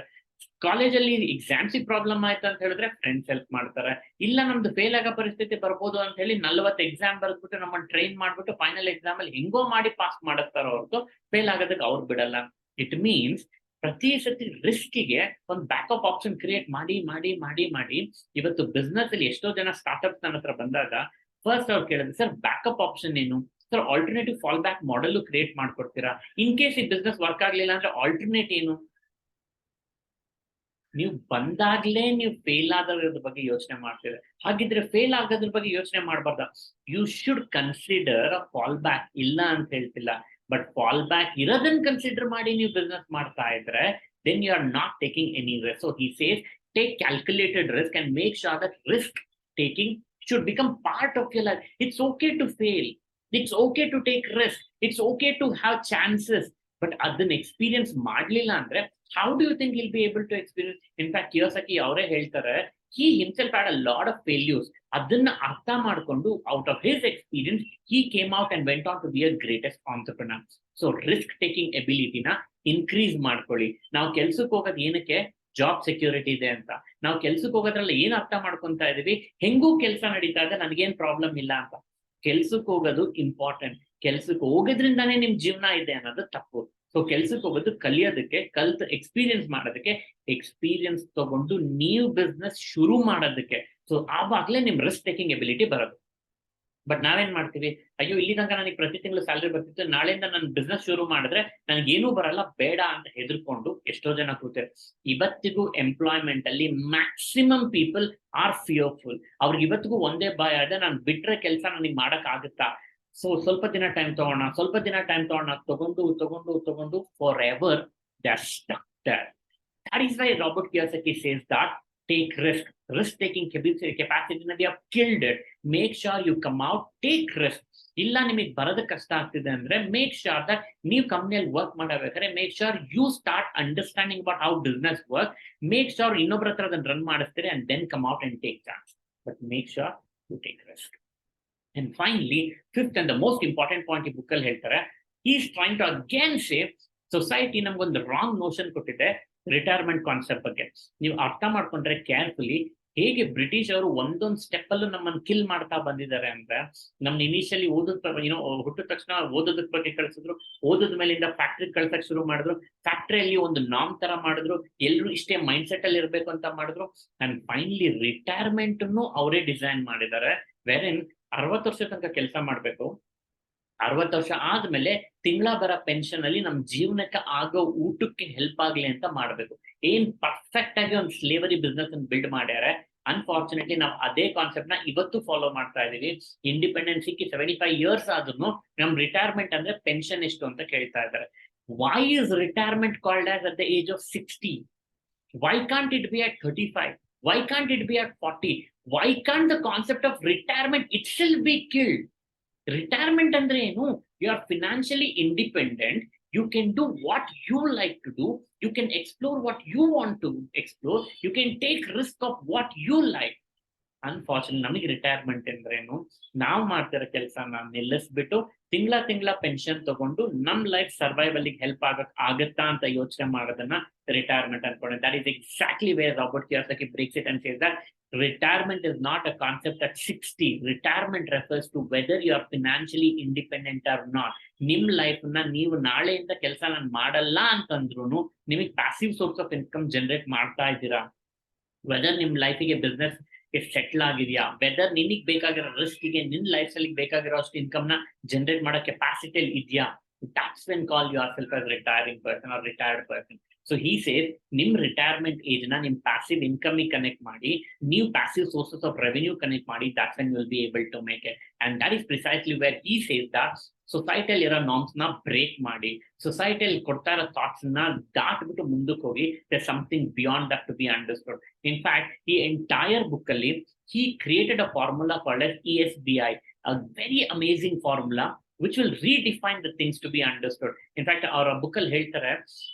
A: ಕಾಲೇಜಲ್ಲಿ ಎಕ್ಸಾಮ್ಸಿಗೆ ಪ್ರಾಬ್ಲಮ್ ಆಯ್ತು ಅಂತ ಹೇಳಿದ್ರೆ ಫ್ರೆಂಡ್ಸ್ ಹೆಲ್ಪ್ ಮಾಡ್ತಾರೆ, ಇಲ್ಲ ನಮ್ದು ಫೇಲ್ ಆಗೋ ಪರಿಸ್ಥಿತಿ ಬರ್ಬೋದು ಅಂತ ಹೇಳಿ 40 ಎಕ್ಸಾಮ್ ಬರ್ದ್ಬಿಟ್ಟು ನಮ್ಮನ್ನು ಟ್ರೈನ್ ಮಾಡ್ಬಿಟ್ಟು ಫೈನಲ್ ಎಕ್ಸಾಮ್ ಅಲ್ಲಿ ಹೆಂಗೋ ಮಾಡಿ ಪಾಸ್ ಮಾಡಿಸ್ತಾರ ಹೊರತು ಫೇಲ್ ಆಗೋದಕ್ಕೆ ಅವ್ರು ಬಿಡಲ್ಲ. ಇಟ್ ಮೀನ್ಸ್ ಪ್ರತಿ ಸತಿ ರಿಸ್ಕಿಗೆ ಒಂದು ಬ್ಯಾಕಪ್ ಆಪ್ಷನ್ ಕ್ರಿಯೇಟ್ ಮಾಡಿ ಮಾಡಿ ಮಾಡಿ ಮಾಡಿ ಇವತ್ತು ಬಿಸ್ನೆಸ್ ಅಲ್ಲಿ ಎಷ್ಟೋ ಜನ ಸ್ಟಾರ್ಟ್ಅಪ್ಸ್ ನನ್ನ ಹತ್ರ ಬಂದಾಗ ಫಸ್ಟ್ ಅವ್ರು ಕೇಳಿದ್ರೆ, ಸರ್ ಬ್ಯಾಕಪ್ ಆಪ್ಷನ್ ಏನು sir, alternative fall back model create ಮಾಡ್ಕೊಡ್ತೀರಾ? ಇನ್ ಕೇಸ್ ಈ ಬಿಸ್ನೆಸ್ ವರ್ಕ್ ಆಗ್ಲಿಲ್ಲ ಅಂದ್ರೆ ಆಲ್ಟರ್ನೇಟ್ ಏನು? ನೀವು ಬಂದಾಗ್ಲೇ ನೀವು ಫೇಲ್ ಆಗೋದ್ರ ಬಗ್ಗೆ ಯೋಚನೆ ಮಾಡ್ತೀರ, ಹಾಗಿದ್ರೆ ಫೇಲ್ ಆಗೋದ್ರ ಬಗ್ಗೆ ಯೋಚನೆ ಮಾಡಬಾರ್ದ? You should consider a fall back. ಇಲ್ಲ ಅಂತ ಹೇಳ್ತಿಲ್ಲ, ಬಟ್ ಫಾಲ್ ಬ್ಯಾಕ್ ಇರೋದನ್ನ ಕನ್ಸಿಡರ್ ಮಾಡಿ ನೀವು ಬಿಸ್ನೆಸ್ ಮಾಡ್ತಾ ಇದ್ರೆ then you are not taking any risk. So he says take calculated risk and make sure that risk taking should become part of your life. It's okay to fail. It's okay to take risk. It's okay to have chances. But ಅದನ್ನ experience ಮಾಡ್ಲಿಲ್ಲ ಅಂದ್ರೆ how do you think he'll be able to experience? In fact, Kiyosaki ಅವರೇ ಹೇಳ್ತಾರೆ, he himself had a lot of failures. ಅದನ್ನ ಅರ್ಥ ಮಾಡ್ಕೊಂಡು out of his experience he came out and went on to be a greatest entrepreneur. So risk taking ability ನ increase ಮಾಡ್ಕೊಳ್ಳಿ. ನಾವು ಕೆಲ್ಸಕ್ಕೆ ಹೋಗೋದು ಏನಕ್ಕೆ? ಜಾಬ್ ಸೆಕ್ಯೂರಿಟಿ ಇದೆ ಅಂತ. ನಾವು ಕೆಲ್ಸಕ್ಕೆ ಹೋಗೋದ್ರಲ್ಲಿ ಏನ್ ಅರ್ಥ ಮಾಡ್ಕೊಂತಾ ಇದೀವಿ, ಹೆಂಗೂ ಕೆಲಸ ನಡೀತಾ ಇದೆ, ನನಗೇನ್ ಪ್ರಾಬ್ಲಮ್ ಇಲ್ಲ ಅಂತ. ಕೆಲ್ಸಕ್ಕೆ ಹೋಗೋದು ಇಂಪಾರ್ಟೆಂಟ್. ಕೆಲ್ಸಕ್ಕೆ ಹೋಗೋದ್ರಿಂದಾನೇ ನಿಮ್ ಜೀವನ ಇದೆ ಅನ್ನೋದು ತಪ್ಪು. ಸೊ ಕೆಲ್ಸಕ್ಕೆ ಹೋಗೋದು ಕಲಿಯೋದಕ್ಕೆ, ಕಲ್ತ್ ಎಕ್ಸ್ಪೀರಿಯನ್ಸ್ ಮಾಡೋದಕ್ಕೆ, ಎಕ್ಸ್ಪೀರಿಯನ್ಸ್ ತಗೊಂಡು ನೀವು ಬಿಸ್ನೆಸ್ ಶುರು ಮಾಡೋದಕ್ಕೆ. ಸೊ ಆವಾಗಲೇ ನಿಮ್ ರಿಸ್ಕ್ ಟೇಕಿಂಗ್ ಎಬಿಲಿಟಿ ಬರೋದು. ಬಟ್ ನಾವೇನ್ ಮಾಡ್ತೀವಿ, ಅಯ್ಯೋ ಇಲ್ಲಿ ತನಕ ನನಗೆ ಪ್ರತಿ ತಿಂಗಳು ಸ್ಯಾಲರಿ ಬರ್ತಿತ್ತು, ನಾಳೆಯಿಂದ ನಾನು ಬಿಸ್ನೆಸ್ ಶುರು ಮಾಡಿದ್ರೆ ನನಗೇನೂ ಬರಲ್ಲ, ಬೇಡ ಅಂತ ಹೆದರ್ಕೊಂಡು ಎಷ್ಟೋ ಜನ ಕೂತಾರೆ. ಇವತ್ತಿಗೂ ಎಂಪ್ಲಾಯ್ಮೆಂಟ್ ಅಲ್ಲಿ ಮ್ಯಾಕ್ಸಿಮಮ್ ಪೀಪಲ್ ಆರ್ ಫಿಯರ್ಫುಲ್. ಅವ್ರಿಗೆ ಇವತ್ತಿಗೂ ಒಂದೇ ಭಯ ಇದೆ, ನಾನು ಬಿಟ್ರೆ ಕೆಲಸ ನನಗೆ ಮಾಡಕ್ ಆಗುತ್ತಾ, ಸೊ ಸ್ವಲ್ಪ ದಿನ ಟೈಮ್ ತಗೋಣ ತಗೊಂಡು for ever they are stuck there. That is why Robert Kiyosaki says that take risk. Risk-taking capacity we have killed it. Make sure you come out, take risk. ಇಲ್ಲ ನಿಮಗೆ ಬರೋದಕ್ಕೆ ಕಷ್ಟ ಆಗ್ತಿದೆ ಅಂದ್ರೆ ಮೇಕ್ ಶೋರ್ ದಟ್ ನೀವು ಕಂಪ್ನಿಯಲ್ಲಿ work ಮಾಡಬೇಕಾದ್ರೆ make sure you start understanding about how business work. Make sure ಇನ್ನೊಬ್ಬರ ಹತ್ರ ಅದನ್ನ ರನ್ ಮಾಡಿಸ್ತೀರಿ and then come out and take chance. But make sure you take risk. And finally fifth and the most important point ಈ book ಅಲ್ಲಿ ಹೇಳ್ತಾರೆ, he is trying to again say society ನಮ್ಗೊಂದು wrong notion ಕೊಟ್ಟಿದೆ retirement concept ಬಗ್ಗೆ. ನೀವು ಅರ್ಥ ಮಾಡ್ಕೊಂಡ್ರೆ carefully ಹೇಗೆ ಬ್ರಿಟಿಷ್ ಅವರು ಒಂದೊಂದು ಸ್ಟೆಪ್ ಅಲ್ಲೂ ನಮ್ಮನ್ನು ಕಿಲ್ ಮಾಡ್ತಾ ಬಂದಿದ್ದಾರೆ ಅಂದ್ರೆ, ನಮ್ನ ಇನಿಷಿಯಲಿ ಹುಟ್ಟಿದ ತಕ್ಷಣ ಓದೋದಕ್ ಬಗ್ಗೆ ಕಳ್ಸಿದ್ರು, ಓದೋದ್ ಮೇಲಿಂದ ಫ್ಯಾಕ್ಟ್ರಿ ಕಳ್ಸಕ್ ಶುರು ಮಾಡಿದ್ರು, ಫ್ಯಾಕ್ಟ್ರಿಯಲ್ಲಿ ಒಂದು ನಾಮ್ ತರ ಮಾಡಿದ್ರು, ಎಲ್ರು ಇಷ್ಟೇ ಮೈಂಡ್ ಸೆಟ್ ಅಲ್ಲಿ ಇರ್ಬೇಕು ಅಂತ ಮಾಡಿದ್ರು, ಅಂಡ್ ಫೈನಲಿ ರಿಟೈರ್ಮೆಂಟ್ ಅವರೇ ಡಿಸೈನ್ ಮಾಡಿದ್ದಾರೆ. ವೇರೇನ್ 60 ವರ್ಷ ತನಕ ಕೆಲಸ ಮಾಡ್ಬೇಕು, 60 ವರ್ಷ ಆದ್ಮೇಲೆ ತಿಂಗಳ ಬರ ಪೆನ್ಷನ್ ಅಲ್ಲಿ ನಮ್ ಜೀವನಕ್ಕೆ ಆಗೋ ಊಟಕ್ಕೆ ಹೆಲ್ಪ್ ಆಗ್ಲಿ ಅಂತ ಮಾಡ್ಬೇಕು. ಏನ್ ಪರ್ಫೆಕ್ಟ್ ಆಗಿ ಒಂದು ಸ್ಲೇವರಿ ಬಿಸ್ನೆಸ್ ಅನ್ನು ಬಿಲ್ಡ್ ಮಾಡ್ಯಾರೆ. ಅನ್ಫಾರ್ಚುನೇಟ್ಲಿ ನಾವು ಅದೇ ಕಾನ್ಸೆಪ್ಟ್ ನ ಇವತ್ತು ಫಾಲೋ ಮಾಡ್ತಾ ಇದೀವಿ. ಇಂಡಿಪೆಂಡೆನ್ಸಿಗೆ 75 years ಆದ್ರೂ ನಮ್ ರಿಟೈರ್ಮೆಂಟ್ ಅಂದ್ರೆ ಪೆನ್ಷನ್ ಎಷ್ಟು ಅಂತ ಕೇಳ್ತಾ ಇದ್ದಾರೆ. Why is retirement called as at the age of 60? Why can't it be at 35? Why can't it be at 40? Why can't the concept of retirement itself be killed? Retirement andre enu? You are financially independent. You can do what you like to do. You can explore what you want to explore. You can take risk of what you like. Unfortunate ನಮಗೆ retirement ಅಂದ್ರೇನು, ನಾವು ಮಾಡ್ತಿರೋ ಕೆಲಸನ ನಿಲ್ಲಿಸ್ಬಿಟ್ಟು ತಿಂಗಳ pension ತಗೊಂಡು ನಮ್ life survival help ಆಗತ್ತಾ ಅಂತ ಯೋಚನೆ ಮಾಡೋದನ್ನ ರಿಟೈರ್ಮೆಂಟ್ ಅನ್ಕೊಂಡೆ. That is exactly where Robert Kiyosaki breaks it and says that retirement is not a concept at 60. Retirement refers to whether you are financially independent or not. ನಿಮ್ life ನ ನೀವು ನಾಳೆಯಿಂದ ಕೆಲಸ ನಾನು ಮಾಡಲ್ಲ ಅಂತಂದ್ರು ನಿಮಗೆ passive source of income generate ಮಾಡ್ತಾ ಇದ್ದೀರಾ. ವೆದರ್ ನಿಮ್ ಲೈಫಿಗೆ ಬಿಸ್ನೆಸ್ ಸೆಟ್ಲ್ ಆಗಿದೆಯಾ, ವೆದರ್ ನಿನಗ್ ಬೇಕಾಗಿರೋ ರಿಸ್ಕ್ಗೆ ನಿನ್ ಲೈಫ್ ಸ್ಟೈಲ್ ಬೇಕಾಗಿರೋ ಅಷ್ಟು ಇನ್ಕಮ್ ನ ಜನರೇಟ್ ಮಾಡೋ ಕೆಪಾಸಿಟಿ ಇದೆಯಾ. That's when call yourself as retiring person or retired person. So he says, ನಿಮ್ ರಿಟೈರ್ಮೆಂಟ್ ಏಜ್ ನ ನಿಮ್ ಪ್ಯಾಸಿವ್ ಇನ್ಕಮ್ ಕನೆಕ್ಟ್ ಮಾಡಿ, ನೀವು passive sources of revenue connect ಮಾಡಿ, that's when you will be able to make it. And that is precisely where he says that ಸೊಸೈಟಿಯಲ್ಲಿ ಇರೋ norms ನ break ಮಾಡಿ, ಸೊಸೈಟಿಯಲ್ಲಿ ಕೊಡ್ತಾ ಇರೋ ಥಾಟ್ಸ್ ನ ದಾಟ್ಬಿಟ್ಟು ಮುಂದಕ್ಕೆ ಹೋಗಿ, there's something beyond that to be understood. In fact, ಈ ಎಂಟೈರ್ ಬುಕ್ ಅಲ್ಲಿ he created a formula called as ESBI, a very amazing formula which will redefine the things to be understood. In fact, ಅವರ book ಅಲ್ಲಿ ಹೇಳ್ತಾರೆ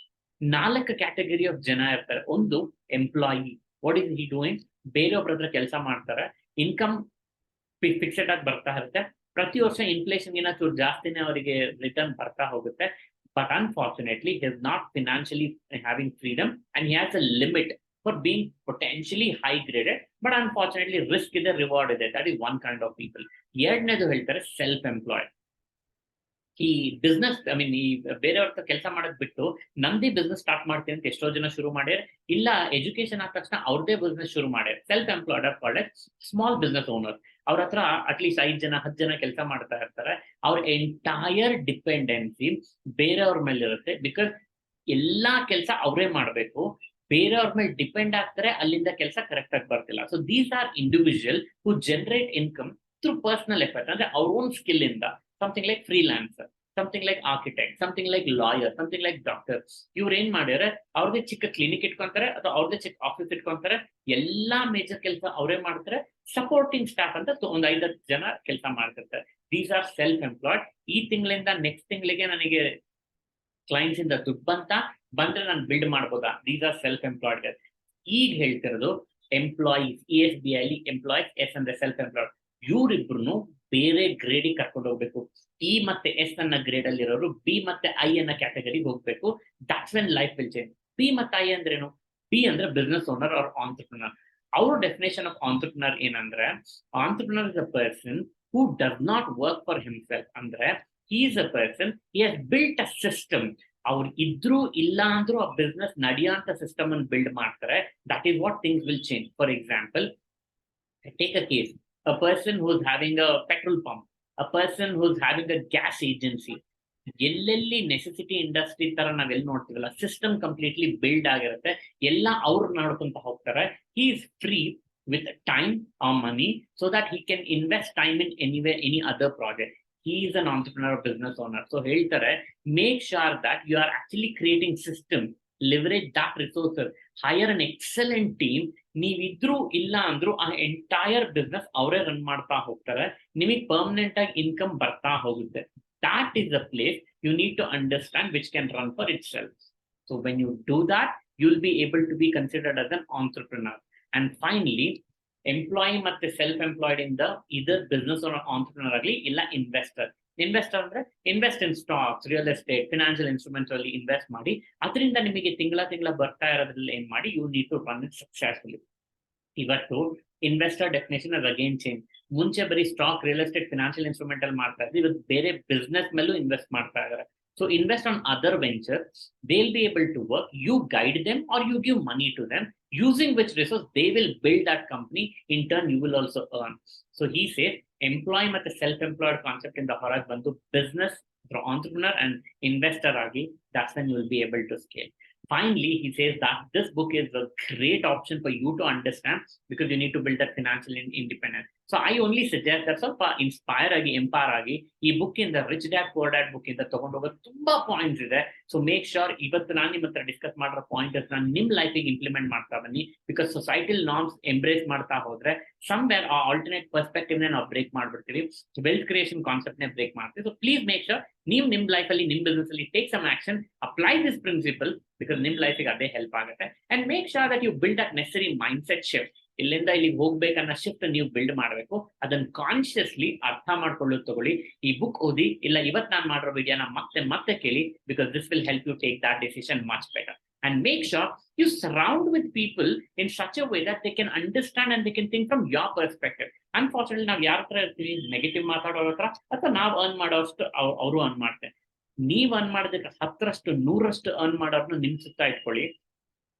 A: 4 category of ಜನ ಇರ್ತಾರೆ. ಒಂದು employee. What is he doing? ಬೇರೆಯೊಬ್ಬರ ಹತ್ರ ಕೆಲಸ ಮಾಡ್ತಾರೆ, ಇನ್ಕಮ್ ಫಿಕ್ಸೆಡ್ ಆಗಿ ಬರ್ತಾ ಇರುತ್ತೆ, ಪ್ರತಿ ವರ್ಷ ಇನ್ಫ್ಲೇಷನ್ ಗಿನ ಚೂರು ಜಾಸ್ತಿನೇ ಅವರಿಗೆ ರಿಟರ್ನ್ ಬರ್ತಾ ಹೋಗುತ್ತೆ. But unfortunately he is not financially having freedom and he has a limit for being potentially high graded, but unfortunately risk ಇದೆ, ರಿವಾರ್ಡ್ ಇದೆ. that is one kind of people. ಎರಡನೇದು ಹೇಳ್ತಾರೆ ಸೆಲ್ಫ್ ಎಂಪ್ಲಾಯ್ಡ್. ಈ business ಈ ಬೇರೆಯವ್ರ ಕೆಲಸ ಮಾಡೋದ್ ಬಿಟ್ಟು ನಮ್ದೇ ಬಿಸ್ನೆಸ್ ಸ್ಟಾರ್ಟ್ ಮಾಡ್ತೀನಿ ಅಂತ ಎಷ್ಟೋ ಜನ ಶುರು ಮಾಡ್ಯಾರ. ಇಲ್ಲ ಎಜುಕೇಶನ್ ಆದ ತಕ್ಷಣ ಅವ್ರದೇ ಬಿಸ್ನೆಸ್ ಶುರು ಮಾಡ್ಯಾರ. Self employed are called small business owner. ಅವ್ರ ಹತ್ರ ಅಟ್ಲೀಸ್ಟ್ 5 ಜನ 10 ಜನ ಕೆಲಸ ಮಾಡ್ತಾ ಇರ್ತಾರೆ. ಅವ್ರ ಎಂಟೈರ್ ಡಿಪೆಂಡೆನ್ಸಿ ಬೇರೆಯವ್ರ ಮೇಲೆ ಇರುತ್ತೆ. ಬಿಕಾಸ್ ಎಲ್ಲಾ ಕೆಲಸ ಅವರೇ ಮಾಡ್ಬೇಕು, ಬೇರೆಯವ್ರ ಮೇಲೆ ಡಿಪೆಂಡ್ ಆಗ್ತಾರೆ, ಅಲ್ಲಿಂದ ಕೆಲಸ ಕರೆಕ್ಟ್ ಆಗಿ ಬರ್ತಿಲ್ಲ. So these are individual who generate income through personal effort, ಅಂದ್ರೆ ಅವ್ರ ಓನ್ ಸ್ಕಿಲ್ ಇಂದ. Something like freelancer, something like architect, something like lawyer, something like doctor. ಇವ್ರು ಏನ್ ಮಾಡ್ಯಾರ, ಅವ್ರದೇ ಚಿಕ್ಕ ಕ್ಲಿನಿಕ್ ಇಟ್ಕೊಂತಾರೆ ಅಥವಾ ಅವ್ರದೇ ಚಿಕ್ಕ ಆಫೀಸ್ ಇಟ್ಕೊಂತಾರೆ, ಎಲ್ಲಾ ಮೇಜರ್ ಕೆಲಸ ಅವರೇ ಮಾಡ್ತಾರೆ. ಸಪೋರ್ಟಿಂಗ್ ಸ್ಟಾಫ್ ಅಂತ ಒಂದು 5-10 ಜನ ಕೆಲಸ ಮಾಡ್ತಿರ್ತಾರೆ. These are self employed. ಈ ತಿಂಗಳಿಂದ ನೆಕ್ಸ್ಟ್ ತಿಂಗಳಿಗೆ ನನಗೆ ಕ್ಲೈಂಟ್ಸ್ ಇಂದ ದುಡ್ಡು ಬಂದ್ರೆ ನಾನು ಬಿಲ್ಡ್ ಮಾಡ್ಬೋದಾ? These are self employed. ಈಗ ಹೇಳ್ತಿರೋದು ಎಂಪ್ಲಾಯೀಸ್. ESBI ಅಲ್ಲಿ ಎಂಪ್ಲಾಯೀಸ್, ಎಸ್ ಅಂದ್ರೆ ಸೆಲ್ಫ್ ಎಂಪ್ಲಾಯ್ಡ್. ಇವ್ರಿಬ್ರು ಬೇರೆ ಗ್ರೇಡಿಗೆ ಕರ್ಕೊಂಡು ಹೋಗ್ಬೇಕು. ಇ ಮತ್ತೆ ಎಸ್ ಅನ್ನ ಗ್ರೇಡ್ ಅಲ್ಲಿ ಇರೋರು ಬಿ ಮತ್ತೆ ಐ ಅನ್ನ ಕ್ಯಾಟಗರಿಗೆ ಹೋಗ್ಬೇಕು. That's when life will change. B ಮತ್ತೆ ಐ ಅಂದ್ರೇನು? ಬಿ ಅಂದ್ರೆ ಬಿಸ್ನೆಸ್ ಓನರ್ ಆರ್ ಆಂಟ್ರಪ್ರಿನರ್. ಅವ್ರ ಡೆಫಿನೇಷನ್ ಆಫ್ ಆಂಟ್ರಪ್ರಿನರ್ ಏನಂದ್ರೆ, entrepreneur is a person who does not work for himself. ಅಂದ್ರೆ he is a person, he has built a system. ಅವ್ರು ಇದ್ರು ಇಲ್ಲ ಅಂದ್ರೂ ಆ ಬಿಸ್ನೆಸ್ ನಡೆಯುವಂತ ಸಿಸ್ಟಮ್ ಅನ್ನು ಬಿಲ್ಡ್ ಮಾಡ್ತಾರೆ. That is what things will change. For example, take a case, a person who's having a petrol pump, a person who's having a gas agency. ಎಲ್ಲೆಲ್ಲಿ necessity industry ತರ ನಾವೆಲ್ಲಿ ನೋಡ್ತೀವಲ್ಲ, ಸಿಸ್ಟಮ್ ಕಂಪ್ಲೀಟ್ಲಿ ಬಿಲ್ಡ್ ಆಗಿರುತ್ತೆ, ಎಲ್ಲ ಅವ್ರು ನೋಡ್ಕೊಂತ ಹೋಗ್ತಾರೆ. he is free with time or money so that he can invest time in anywhere, any other project. He is an entrepreneur or business owner. So ಹೇಳ್ತಾರೆ, make sure that you are actually creating system, leverage that resources, hire an excellent team. ನೀವಿದ್ರು ಇಲ್ಲ ಅಂದ್ರು ಆ entire business ಅವರೇ run ಮಾಡ್ತಾ ಹೋಗ್ತಾರೆ, ನಿಮಗೆ permanent ಆಗಿ income ಬರ್ತಾ ಹೋಗುತ್ತೆ. that is the place you need to understand which can run for itself. So when you do that, you'll be able to be considered as an entrepreneur. And finally, employee ಮತ್ತೆ self employed ಇಂದ either business entrepreneur ಆಗಲಿ ಇಲ್ಲ investor. Investor ಅಂದ್ರೆ invest in stocks, real estate, financial instruments ಅಲ್ಲಿ invest ಮಾಡಿ, ಅದರಿಂದ ನಿಮಗೆ ತಿಂಗಳ ಬರ್ತಾ ಇರೋದ್ರಲ್ಲಿ ಏನ್ ಮಾಡಿ, you need to run it successfully. ಇವತ್ತು investor definition as again change. ಮುಂಚೆ ಬರೀ stock, real estate, financial instrument ಅಲ್ಲಿ ಮಾಡ್ತಾ ಇದ್ರು, ಇವತ್ತು ಬೇರೆ ಬಿಸ್ನೆಸ್ ಮೇಲೂ ಇನ್ವೆಸ್ಟ್ ಮಾಡ್ತಾ ಇದ್ದಾರೆ. So invest on other ventures. They'll be able to work. You guide them or you give money to them, using which resource they will build that company. In turn, you will also earn. So he says, employee ಮತ್ತು self-employed concept in the ಹೊರಗೆ ಬಂದು business, entrepreneur and investor ಆಗಿ, that's when you will be able to scale. Finally, he says that this book is a great option for you to understand because you need to build that financial independence. So I only suggest that ಸ್ವಲ್ಪ inspire ಆಗಿ empower ಆಗಿ ಈ book ಇಂದ rich dad poor dad book ಇಂದ ತಗೊಂಡೋಗೋ ತುಂಬಾ points ಇದೆ. So make sure ಇವತ್ತು ನಾನು ನಿಮ್ಮ ಹತ್ರ ಡಿಸ್ಕಸ್ ಮಾಡಿರೋ ಪಾಯಿಂಟರ್ಸ್ ನಾನು ನಿಮ್ ಲೈಫಿಗೆ ಇಂಪ್ಲಿಮೆಂಟ್ ಮಾಡ್ತಾ ಬನ್ನಿ. ಬಿಕಾಸ್ ಸೊಸೈಟಲ್ ನಾರ್ಮ್ಸ್ ಎಂಬ್ರೇಸ್ ಮಾಡ್ತಾ ಹೋದ್ರೆ ಸಮ್ವೇರ್ ಆ ಆಲ್ಟರ್ನೇಟ್ ಪರ್ಸ್ಪೆಕ್ಟಿವ್ ನಾವು ಬ್ರೇಕ್ ಮಾಡ್ಬಿಡ್ತೀವಿ, ವೆಲ್ತ್ ಕ್ರಿಯೇಷನ್ ಕಾನ್ಸೆಪ್ಟ್ ನೇ ಬ್ರೇಕ್ ಮಾಡ್ತೀವಿ. ಸೊ ಪ್ಲೀಸ್ ಮೇಕ್ ಶೋರ್ ನೀವು ನಿಮ್ ಲೈಫ್ ಅಲ್ಲಿ ನಿಮ್ ಬಿಸ್ನೆಸ್ ಅಲ್ಲಿ take some action, apply this principle because ನಿಮ್ ಲೈಫಿಗೆ ಅದೇ ಹೆಲ್ಪ್ ಆಗುತ್ತೆ. And make sure that you build that necessary mindset shift. ಇಲ್ಲಿಂದ ಇಲ್ಲಿಗೆ ಹೋಗ್ಬೇಕನ್ನ ಶಿಫ್ಟ್ ನೀವು ಬಿಲ್ಡ್ ಮಾಡಬೇಕು. ಅದನ್ನ ಕಾನ್ಶಿಯಸ್ಲಿ ಅರ್ಥ ಮಾಡ್ಕೊಳ್ಳೋದು ತಗೊಳ್ಳಿ. ಈ ಬುಕ್ ಓದಿ, ಇಲ್ಲ ಇವತ್ತು ನಾನು ಮಾಡಿರೋ ವಿಡಿಯೋನ ಮತ್ತೆ ಮತ್ತೆ ಕೇಳಿ, because this will help you take that decision much better. And make sure you surround with people in such a way that they can understand and they can think from your perspective. Unfortunately, ನಾವು ಯಾರ ಹತ್ರ ಇರ್ತೀವಿ, negative ಮಾತಾಡೋರ ಹತ್ರ, ಅಥವಾ ನಾವು earn ಮಾಡೋಷ್ಟು ಅವರು earn ಮಾಡ್ತಾರೆ. ನೀವ್ ಅರ್ನ್ ಮಾಡೋದಕ್ಕೆ 10ರಷ್ಟು 100ರಷ್ಟು ಅರ್ನ್ ಮಾಡೋರ್ನ ನಿಮ್ ಸುತ್ತ ಇಟ್ಕೊಳ್ಳಿ.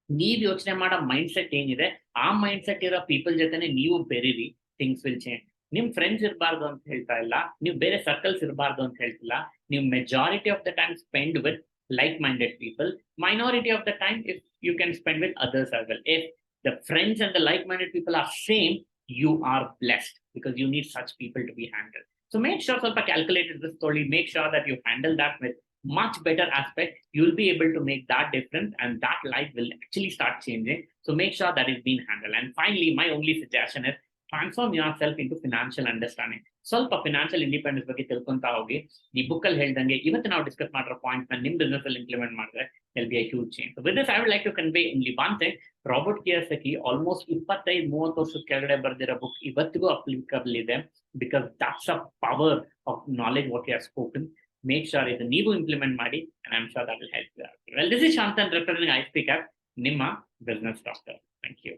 A: ನೀವ್ ಯೋಚನೆ ಮಾಡೋ ಮೈಂಡ್ ಸೆಟ್ ಏನಿದೆ, ಆ ಮೈಂಡ್ ಸೆಟ್ ಇರೋ ಪೀಪಲ್ ಜೊತೆನೆ ನೀವು ಬೆರೀರಿ, ಥಿಂಗ್ಸ್ ವಿಲ್ ಚೇಂಜ್. ನಿಮ್ ಫ್ರೆಂಡ್ಸ್ ಇರಬಾರ್ದು ಅಂತ ಹೇಳ್ತಾ ಇಲ್ಲ, ನೀವು ಬೇರೆ ಸರ್ಕಲ್ಸ್ ಇರಬಾರ್ದು ಅಂತ ಹೇಳ್ತಿಲ್ಲ. ನೀವು majority of the time spend with like-minded people. Minority of the time, if you can spend with others as well. If the friends and the like-minded people are same, you are blessed because you need such people to be handled. So make sure ಸ್ವಲ್ಪ calculated this story. Make sure that you handle that with much better aspect. You'll be able to make that difference and that life will actually start changing. So make sure that is being handled. And finally, my only suggestion is transform yourself into financial understanding. ಸ್ವಲ್ಪ financial independence ಬಗ್ಗೆ ತಿಳ್ಕೊಂತ ಹೋಗಿ. ಈ book ಅಲ್ಲಿ ಹೇಳ್ದಂಗೆ ಇವತ್ತು ನಾವು discuss ಮಾಡಿರೋ point ನ ನಿಮ್ ಬಿಸ್ನೆಸ್ ಅಲ್ಲಿ ಇಂಪ್ಲಿಮೆಂಟ್ ಮಾಡಿದ್ರೆ will be a huge change. With this I would like to convey only one thing. Robert Kiyosaki almost 25-30 ವರ್ಷದ ಕೆಳಗಡೆ ಬರೆದಿರೋ ಬುಕ್ ಇವತ್ತಿಗೂ ಅಪ್ಲಿಕಬಲ್ ಇದೆ, because that's a power of knowledge what you have spoken. Make sure ಇದು ನೀವು implement ಮಾಡಿ, and I am sure that will help you. Well, this is Shantan representing I speak up, ನಿಮ್ಮ business doctor. Thank you.